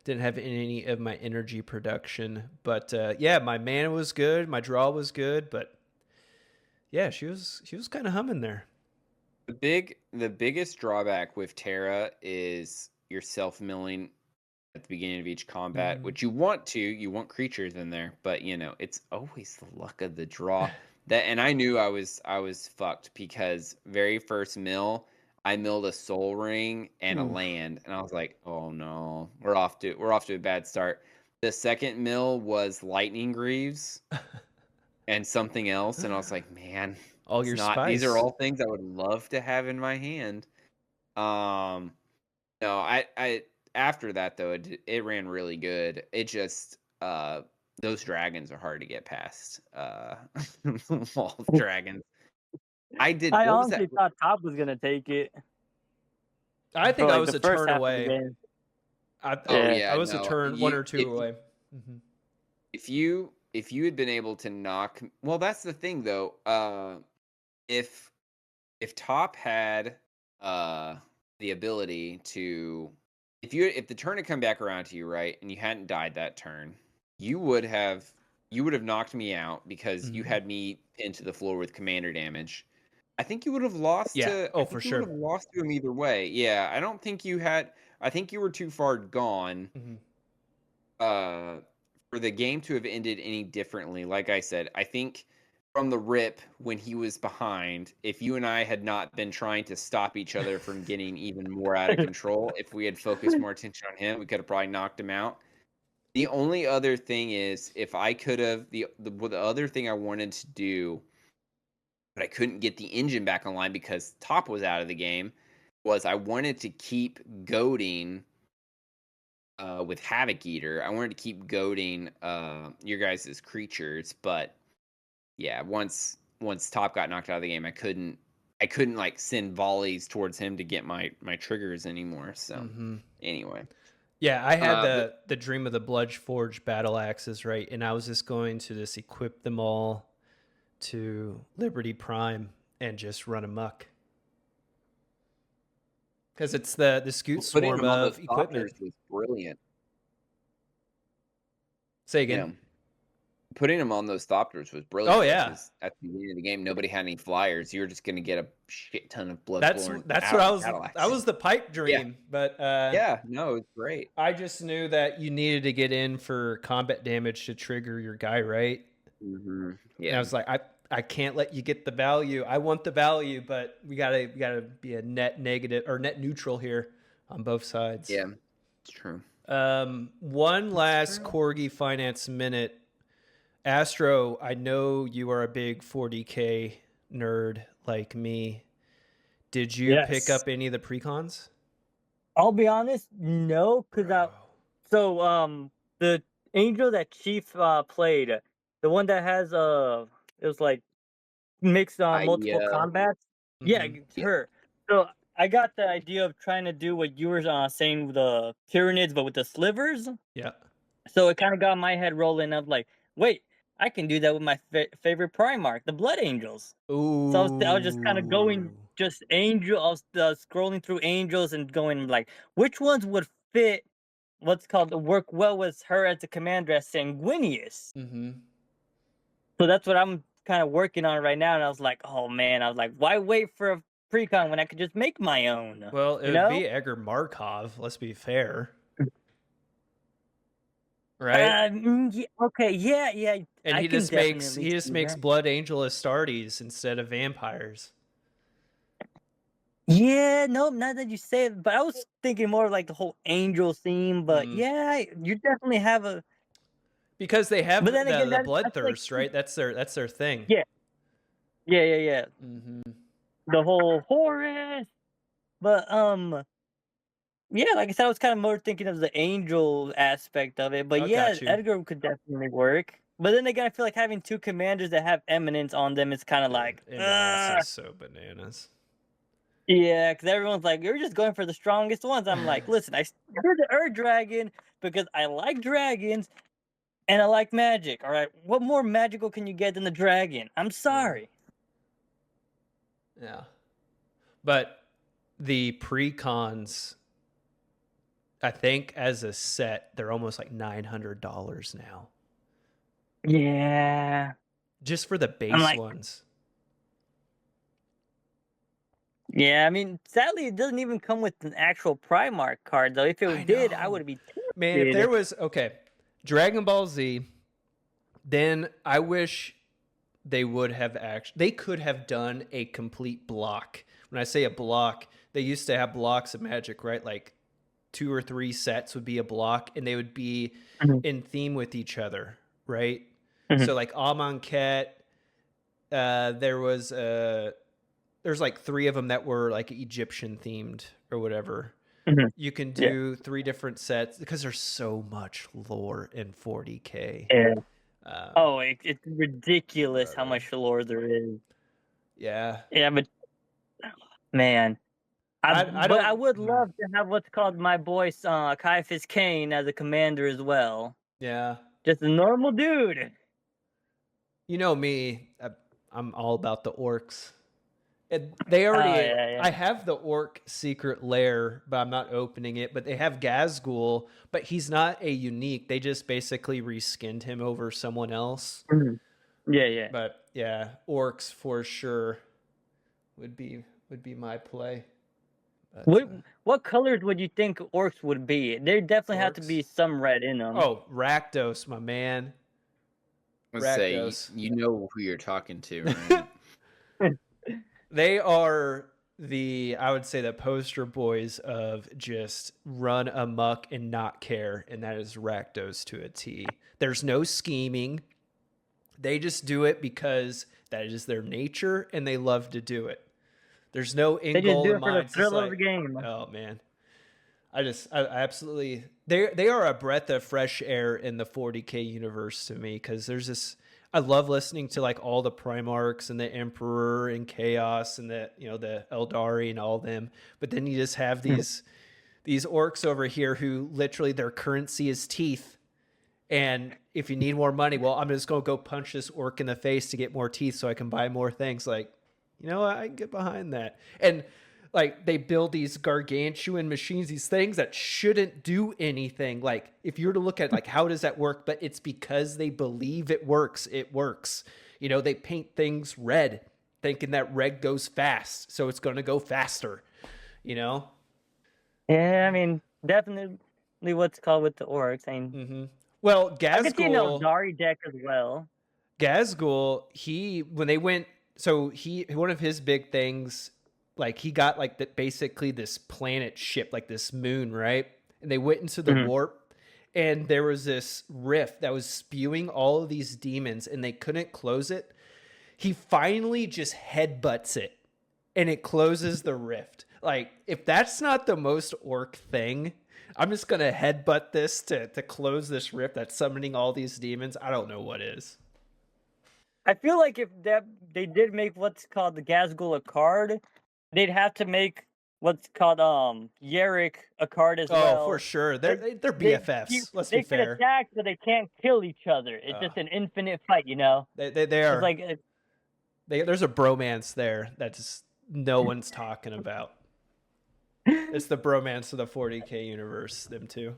didn't have any of my energy production, but my mana was good, my draw was good, but yeah, she was kind of humming there. The biggest drawback with Terra is your self-milling at the beginning of each combat, which you want creatures in there, but it's always the luck of the draw. And I knew I was fucked because very first mill I milled a soul ring and a land, and I was like, "Oh no, we're off to a bad start." The second mill was lightning greaves and something else, and I was like, "Man, all your spice. These are all things I would love to have in my hand." No, I after that though, it ran really good. It just those dragons are hard to get past. Wall of dragons. I honestly thought Top was gonna take it. I think I was a turn away. I was a turn, 1 or 2 away. If you had been able to knock, well, that's the thing though. If Top had the ability to, if the turn had come back around to you, right, and you hadn't died that turn, you would have knocked me out because you had me pinned to the floor with commander damage. I think you would have lost Yeah. to. Oh, I think for you sure. would have lost to him either way. Yeah, I don't think you had. I think you were too far gone. Mhm. For the game to have ended any differently. Like I said, I think from the rip when he was behind, if you and I had not been trying to stop each other from getting even more out of control, if we had focused more attention on him, we could have probably knocked him out. The only other thing is, if I could have the other thing I wanted to do, but I couldn't get the engine back online because Top was out of the game, was I wanted to keep goading with Havoc Eater. I wanted to keep goading your guys' creatures, but yeah, once Top got knocked out of the game, I couldn't like send volleys towards him to get my triggers anymore. So anyway. Yeah, I had but the Dream of the Bludgeforged battle axes, right? And I was just going to just equip them all to Liberty Prime and just run amok. Because it's the Scoot putting Swarm him on of those equipment. Thopters was brilliant. Say again. Yeah. Putting him on those Thopters was brilliant. Oh, yeah. Because at the beginning of the game, nobody had any flyers. You were just going to get a shit ton of blood. That's what I was. That was the pipe dream. Yeah. But yeah, no, it was great. I just knew that you needed to get in for combat damage to trigger your guy, right? Mm-hmm. Yeah. And I was like, I can't let you get the value. I want the value, but we gotta be a net negative or net neutral here on both sides. Yeah, it's true. One last Corgi Finance minute. Astro, I know you are a big 40K nerd like me. Did you pick up any of the precons? I'll be honest, no, because the angel that Chief played, the one that has it was like mixed on multiple combats. Yeah, it's her. So I got the idea of trying to do what you were saying with the Tyranids, but with the slivers. Yeah. So it kind of got my head rolling up like, wait, I can do that with my favorite Primarch, the Blood Angels. Ooh. So I was just kind of going just angel. I was scrolling through angels and going like, which ones would fit? What's called work well with her as a commander as Sanguinius. Mm-hmm. So that's what I'm kind of working on right now. And I was like, oh man, I was like, why wait for a precon when I could just make my own? Well, it would be Edgar Markov. Let's be fair. Right? Yeah, okay, yeah. And he just makes Blood Angel Astartes instead of vampires. Yeah, no, not that you say it, but I was thinking more like the whole angel theme. But yeah, you definitely have because they have the bloodthirst, like, right? That's their thing. Yeah. Mm-hmm. The whole Horus, but yeah, like I said, I was kind of more thinking of the angel aspect of it. But yeah, Edgar could definitely work. But then again, I feel like having two commanders that have eminence on them is kind of like, is so bananas. Yeah, because everyone's like, you're just going for the strongest ones. I'm like, listen, I started the Ur Dragon because I like dragons and I like magic. All right, what more magical can you get than the dragon? I'm sorry. Yeah, but the precons, I think as a set, they're almost like $900 now. Yeah. Just for the base ones. Yeah, I mean, sadly, it doesn't even come with an actual Primarch card, though. If it did, I would be tempted. Man, if there was, Dragon Ball Z, then I wish they would have they could have done a complete block. When I say a block, they used to have blocks of Magic, right? Like 2 or 3 sets would be a block, and they would be in theme with each other, right? So like Amonkhet, there's like 3 of them that were like Egyptian themed or whatever. You can do 3 different sets because there's so much lore in 40K. Yeah. It's ridiculous how much lore there is. Yeah. Yeah, but man, I would love to have what's called my boy Caiaphas Cain as a commander as well. Yeah. Just a normal dude. You know me, I'm all about the orcs. They already, I have the orc secret lair, but I'm not opening it. But they have Gazgul, but he's not a unique. They just basically reskinned him over someone else. Yeah. But yeah, orcs for sure would be my play. But, What colors would you think orcs would be? There definitely have to be Orcs? some red in them. oh, Rakdos, my man. Let's say Rakdos. you know who you're talking to, right? They are I would say the poster boys of just run amok and not care, and that is Rakdos to a T. There's no scheming. They just do it because that is their nature, and they love to do it. There's no end They just goal do in it for mind. the thrill of the game. Oh man, I absolutely they are a breath of fresh air in the 40K universe to me, because there's this. I love listening to like all the Primarchs and the Emperor and Chaos and the the Eldari and all them, but then you just have these orcs over here who literally their currency is teeth. And if you need more money, well, I'm just gonna go punch this orc in the face to get more teeth so I can buy more things. Like, I can get behind that. And like they build these gargantuan machines, these things that shouldn't do anything. Like if you were to look at like how does that work, but it's because they believe it works. It works. They paint things red, thinking that red goes fast, so it's gonna go faster. Yeah, I mean, definitely what's called with the orcs. I mean, Well, I could see an Gazgul. Eldari deck as well. Gazgul, when they went, so one of his big things, like he got like basically this planet ship, like this moon, right? And they went into the warp, and there was this rift that was spewing all of these demons, and they couldn't close it. He finally just headbutts it, and it closes the rift. Like, if that's not the most orc thing, I'm just gonna headbutt this to close this rift that's summoning all these demons. I don't know what is. I feel like if they did make what's called the Gazgul a card, they'd have to make what's called Yerick a card as well. Oh, for sure. They're BFFs. Let's be fair. They can attack, but they can't kill each other. It's just an infinite fight, They are. It's like there's a bromance there that just no one's talking about. It's the bromance of the 40K universe. Them two.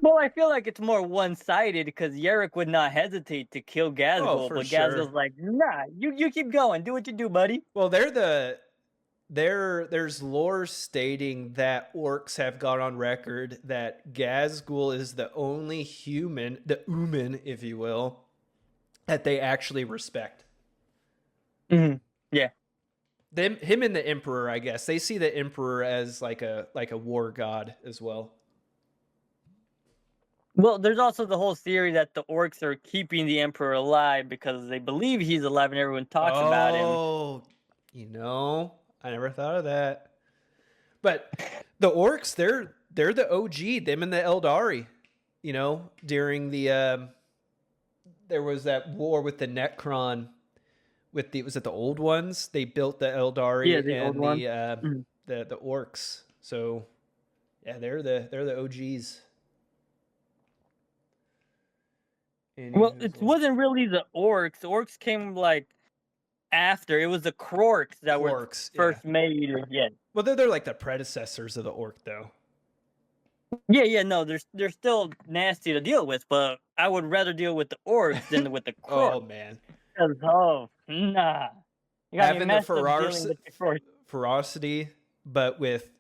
Well, I feel like it's more one-sided because Yerick would not hesitate to kill Gazgul, but Gazgul's like, nah, you keep going, do what you do, buddy. Well, there's lore stating that orcs have got on record that Gazgul is the only human, the Uman, if you will, that they actually respect. Yeah. Him and the Emperor, I guess. They see the Emperor as like a war god as well. Well, there's also the whole theory that the orcs are keeping the Emperor alive because they believe he's alive and everyone talks about him. Oh, I never thought of that. But the orcs, they're the OG, them and the Eldari. During the there was that war with the Necron was it the old ones? They built the Eldari and the orcs. So yeah, they're the OGs. Well, it wasn't really the orcs. The orcs came like after. It was the Krorks that were first made. Yeah. Well, they're like the predecessors of the orc, though. Yeah, no, they're still nasty to deal with, but I would rather deal with the orcs than with the Krorks. Oh man. Nah. Having the ferocity, but with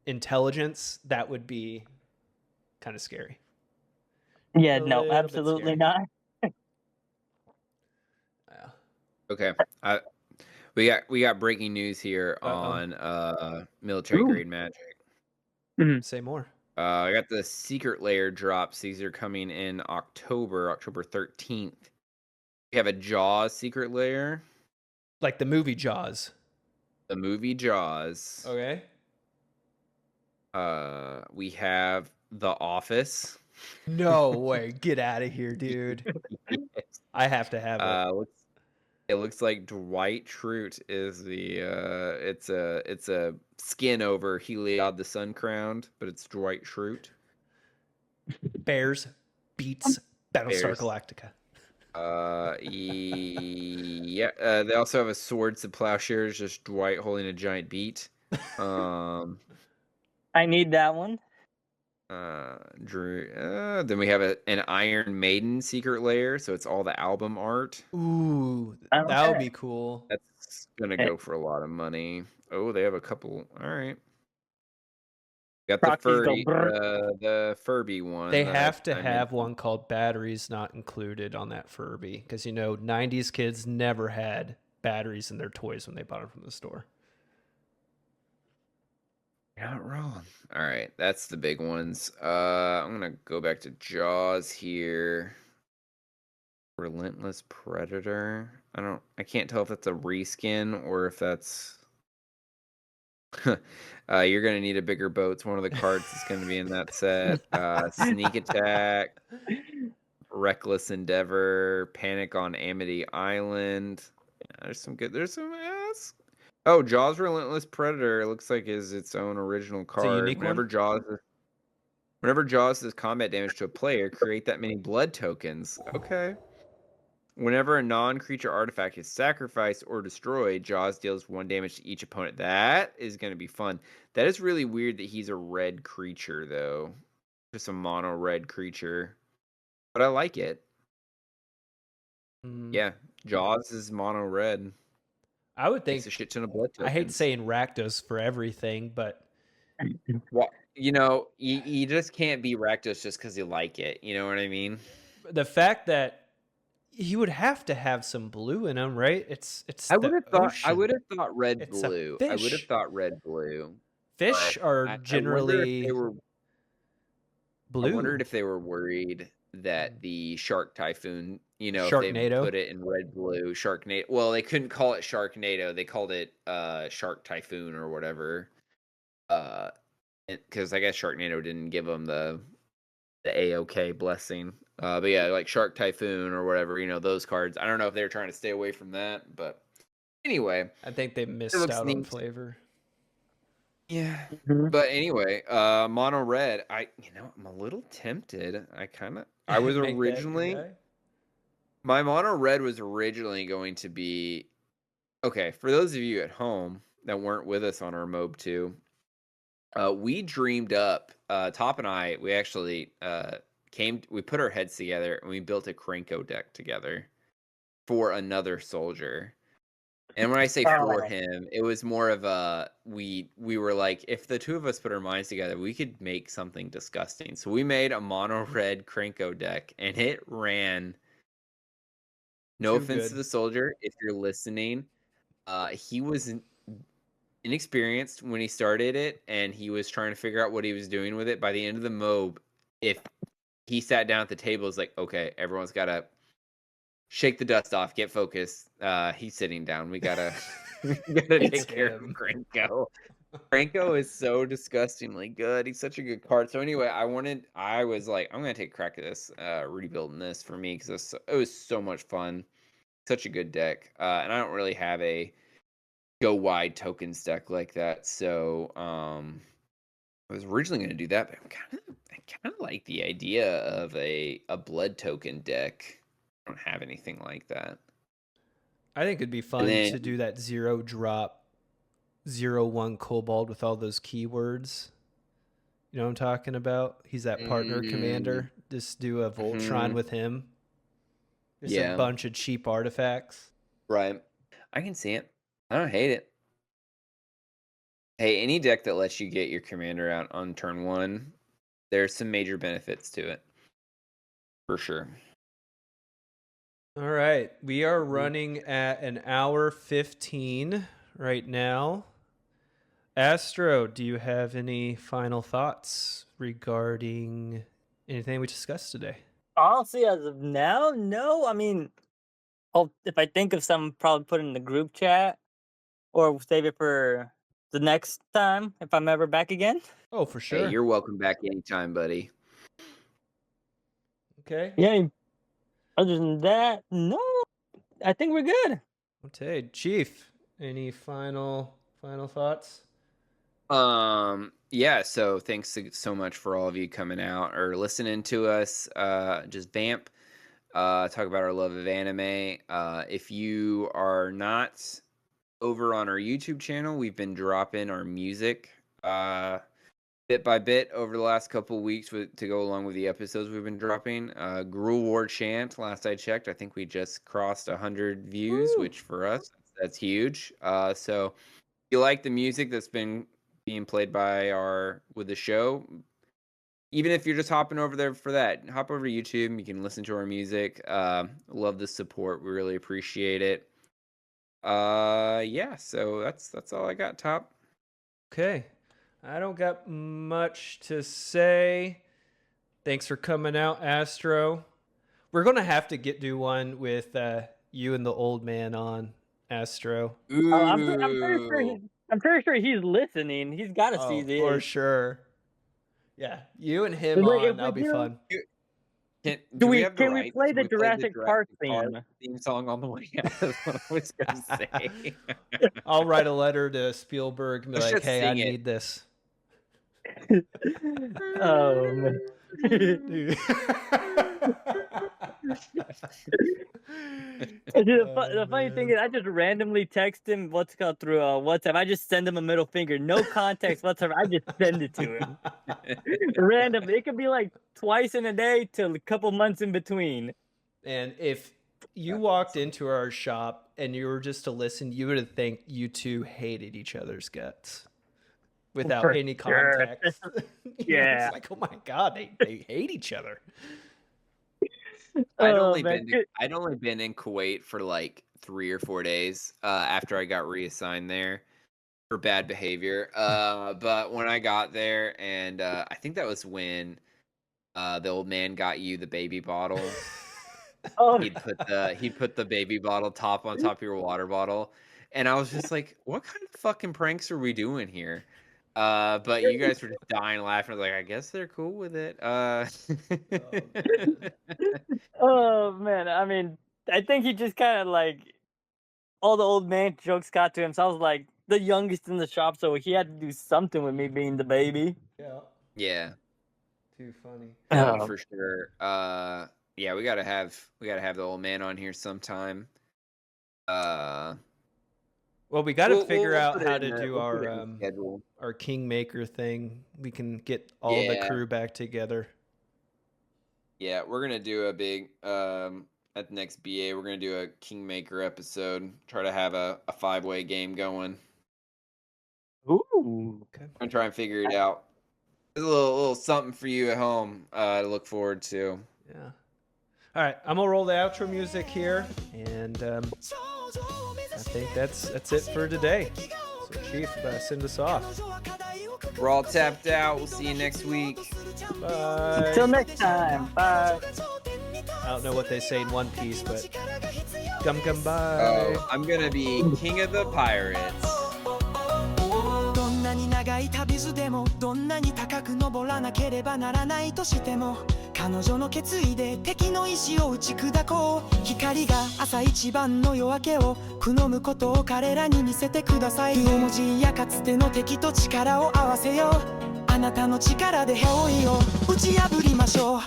intelligence, that would be kind of scary. Yeah, no, absolutely not. Okay. We got breaking news here on military grade magic. Say more. I got the secret layer drops. These are coming in October 13th. We have a Jaws secret layer. Like the movie Jaws. The movie Jaws. Okay. We have The Office. No way. Get out of here, dude. Yes. I have to have it. It looks like Dwight Schrute is the it's a skin over Heliod the Sun Crowned, but it's Dwight Schrute. Bears beats Battlestar Galactica. Yeah. They also have a Swords to Plowshares, just Dwight holding a giant beat. I need that one. Drew. Then we have an Iron Maiden secret layer, so it's all the album art. Ooh, I that would okay. be cool. That's gonna go for a lot of money. Oh, they have a couple. All right. Got the Proxies go furry, brr. the Furby one. They that have to I have mentioned. one called batteries not included on that Furby because 90s kids never had batteries in their toys when they bought them from the store. Not wrong. All right, that's the big ones. I'm gonna go back to Jaws here. Relentless Predator. I can't tell if that's a reskin or if that's. You're gonna need a bigger boat. It's one of the cards that's gonna be in that set. Sneak Attack, Reckless Endeavor, Panic on Amity Island. Yeah, there's some good. There's some ass. Oh, Jaws Relentless Predator looks like is its own original a card. unique Whenever Jaws does combat damage to a player, create that many blood tokens. Okay. Whenever a non-creature artifact is sacrificed or destroyed, Jaws deals 1 damage to each opponent. That is going to be fun. That is really weird that he's a red creature, though. Just a mono red creature. But I like it. Yeah, Jaws is mono red. I would Makes think. a shit ton of blood tokens. I hate saying Rakdos for everything, but Well, you just can't be Rakdos just because you like it. You know what I mean? the fact that he would have to have some blue in him, right? It's I would have the thought. I ocean. would have thought red It's a blue. I would have fish. thought red blue. Fish are I wonder if they generally were. blue. I wondered if they were worried that the Shark Typhoon, if they Sharknado. put it in red blue, Sharknado. Well, they couldn't call it Sharknado. They called it Shark Typhoon or whatever. Because I guess Sharknado didn't give them the A-OK blessing. But yeah, like Shark Typhoon or whatever, those cards. I don't know if they were trying to stay away from that, but anyway. I think they missed looks out on neat. flavor. Yeah. Mhm. But anyway, mono red, I'm a little tempted. I was Make that your originally guy? my mono red was originally going to be okay, for those of you at home that weren't with us on our MOB 2, we dreamed up, Top and I, we actually we put our heads together and we built a Krenko deck together for another soldier. And when I say for him, it was more of a we were like, if the two of us put our minds together, we could make something disgusting. So we made a mono red Krenko deck, and it ran. No Too offense good. to the soldier, if you're listening, he was inexperienced when he started it, and he was trying to figure out what he was doing with it. By the end of the MOB, if he sat down at the table, it's like, okay, everyone's got to shake the dust off, get focused. He's sitting down. We gotta take care of Krenko. Krenko is so disgustingly good. He's such a good card. So anyway, I was like, I'm gonna take a crack at this, rebuilding this for me because it was so much fun. Such a good deck. And I don't really have a go wide tokens deck like that. So I was originally gonna do that, but I kind of like the idea of a blood token deck. I don't have anything like that. I think it'd be fun to do that 0-drop 0/1 kobold with all those keywords. You know what I'm talking about? He's that partner commander. Just do a Voltron with him. Just a bunch of cheap artifacts. Right. I can see it. I don't hate it. Hey, any deck that lets you get your commander out on turn 1, there's some major benefits to it. For sure. All right. We are running at an hour 15 right now. Astro, do you have any final thoughts regarding anything we discussed today? Honestly, as of now, no. I mean, if I think of some, probably put it in the group chat or save it for the next time if I'm ever back again. Oh, for sure. Hey, you're welcome back anytime, buddy. Okay. Yeah. Other than that, no. I think we're good. Okay, Chief, any final thoughts? Yeah, so thanks so much for all of you coming out or listening to us just vamp, talk about our love of anime. If you are not over on our YouTube channel, we've been dropping our music bit by bit over the last couple of weeks to go along with the episodes we've been dropping. Gruel War Chant, last I checked, I think we just crossed 100 views, which for us, that's huge. So if you like the music that's been being played with the show, even if you're just hopping over there for that, hop over to YouTube. You can listen to our music. Love the support. We really appreciate it. Yeah, so that's all I got, Top. Okay. I don't got much to say. Thanks for coming out, Astro. We're gonna have to do one with you and the old man on, Astro. Ooh. I'm pretty sure he's listening. He's got to see this. For sure. Yeah, you and him Wait, on. That'll be fun. Can we we play the Jurassic Park theme song on the way out? That's what I was gonna say. I'll write a letter to Spielberg and be Let's like, just "Hey, I sing it. need this." Man. The funny thing is, I just randomly text him through WhatsApp. I just send him a middle finger, no context whatsoever. I just send it to him randomly. It could be like twice in a day till a couple months in between. And if you walked into our shop and you were just to listen, you would think you two hated each other's guts without For any sure. context. Yeah. It's like, oh my god, they hate each other. I'd only been in Kuwait for like 3 or 4 days after I got reassigned there for bad behavior. But when I got there, and I think that was when the old man got you the baby bottle. Oh, He'd put the baby bottle top on top of your water bottle, and I was just like, "What kind of fucking pranks are we doing here?" But you guys were just dying laughing. I was like, I guess they're cool with it. oh man. I mean, I think he just kind of like all the old man jokes got to him. So I was like the youngest in the shop, so he had to do something with me being the baby. Yeah, Too funny. no, for sure. Yeah, we gotta have the old man on here sometime. Well, we got to figure we'll out put it how in to the- do we'll put it in the our schedule. our Kingmaker thing. We can get all the Yeah. crew back together. Yeah, we're gonna do a big at the next BA. We're gonna do a Kingmaker episode. Try to have a 5-way game going. Ooh. Okay. I'm gonna try and figure it out. There's a little something for you at home to look forward to. Yeah. All right, I'm gonna roll the outro music here, and I think that's it for today. So, Chief, send us off. We're all tapped out. We'll see you next week. Bye. Till next time. Bye. I don't know what they say in One Piece, but gum bye. Oh, I'm gonna be king of the pirates. どんなに長い旅路でもどんなに高く登らなければならないとしても彼女の決意で敵の意志を打ち砕こう光が朝一番の夜明けを好むことを彼らに見せてください両文字やかつての敵と力を合わせようあなたの力で包囲を打ち破りましょう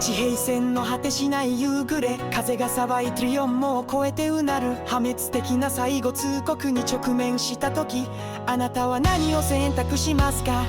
地平線の果てしない夕暮れ風が騒いトリオンも超えてうなる破滅的な最後通告に直面した時あなたは何を選択しますか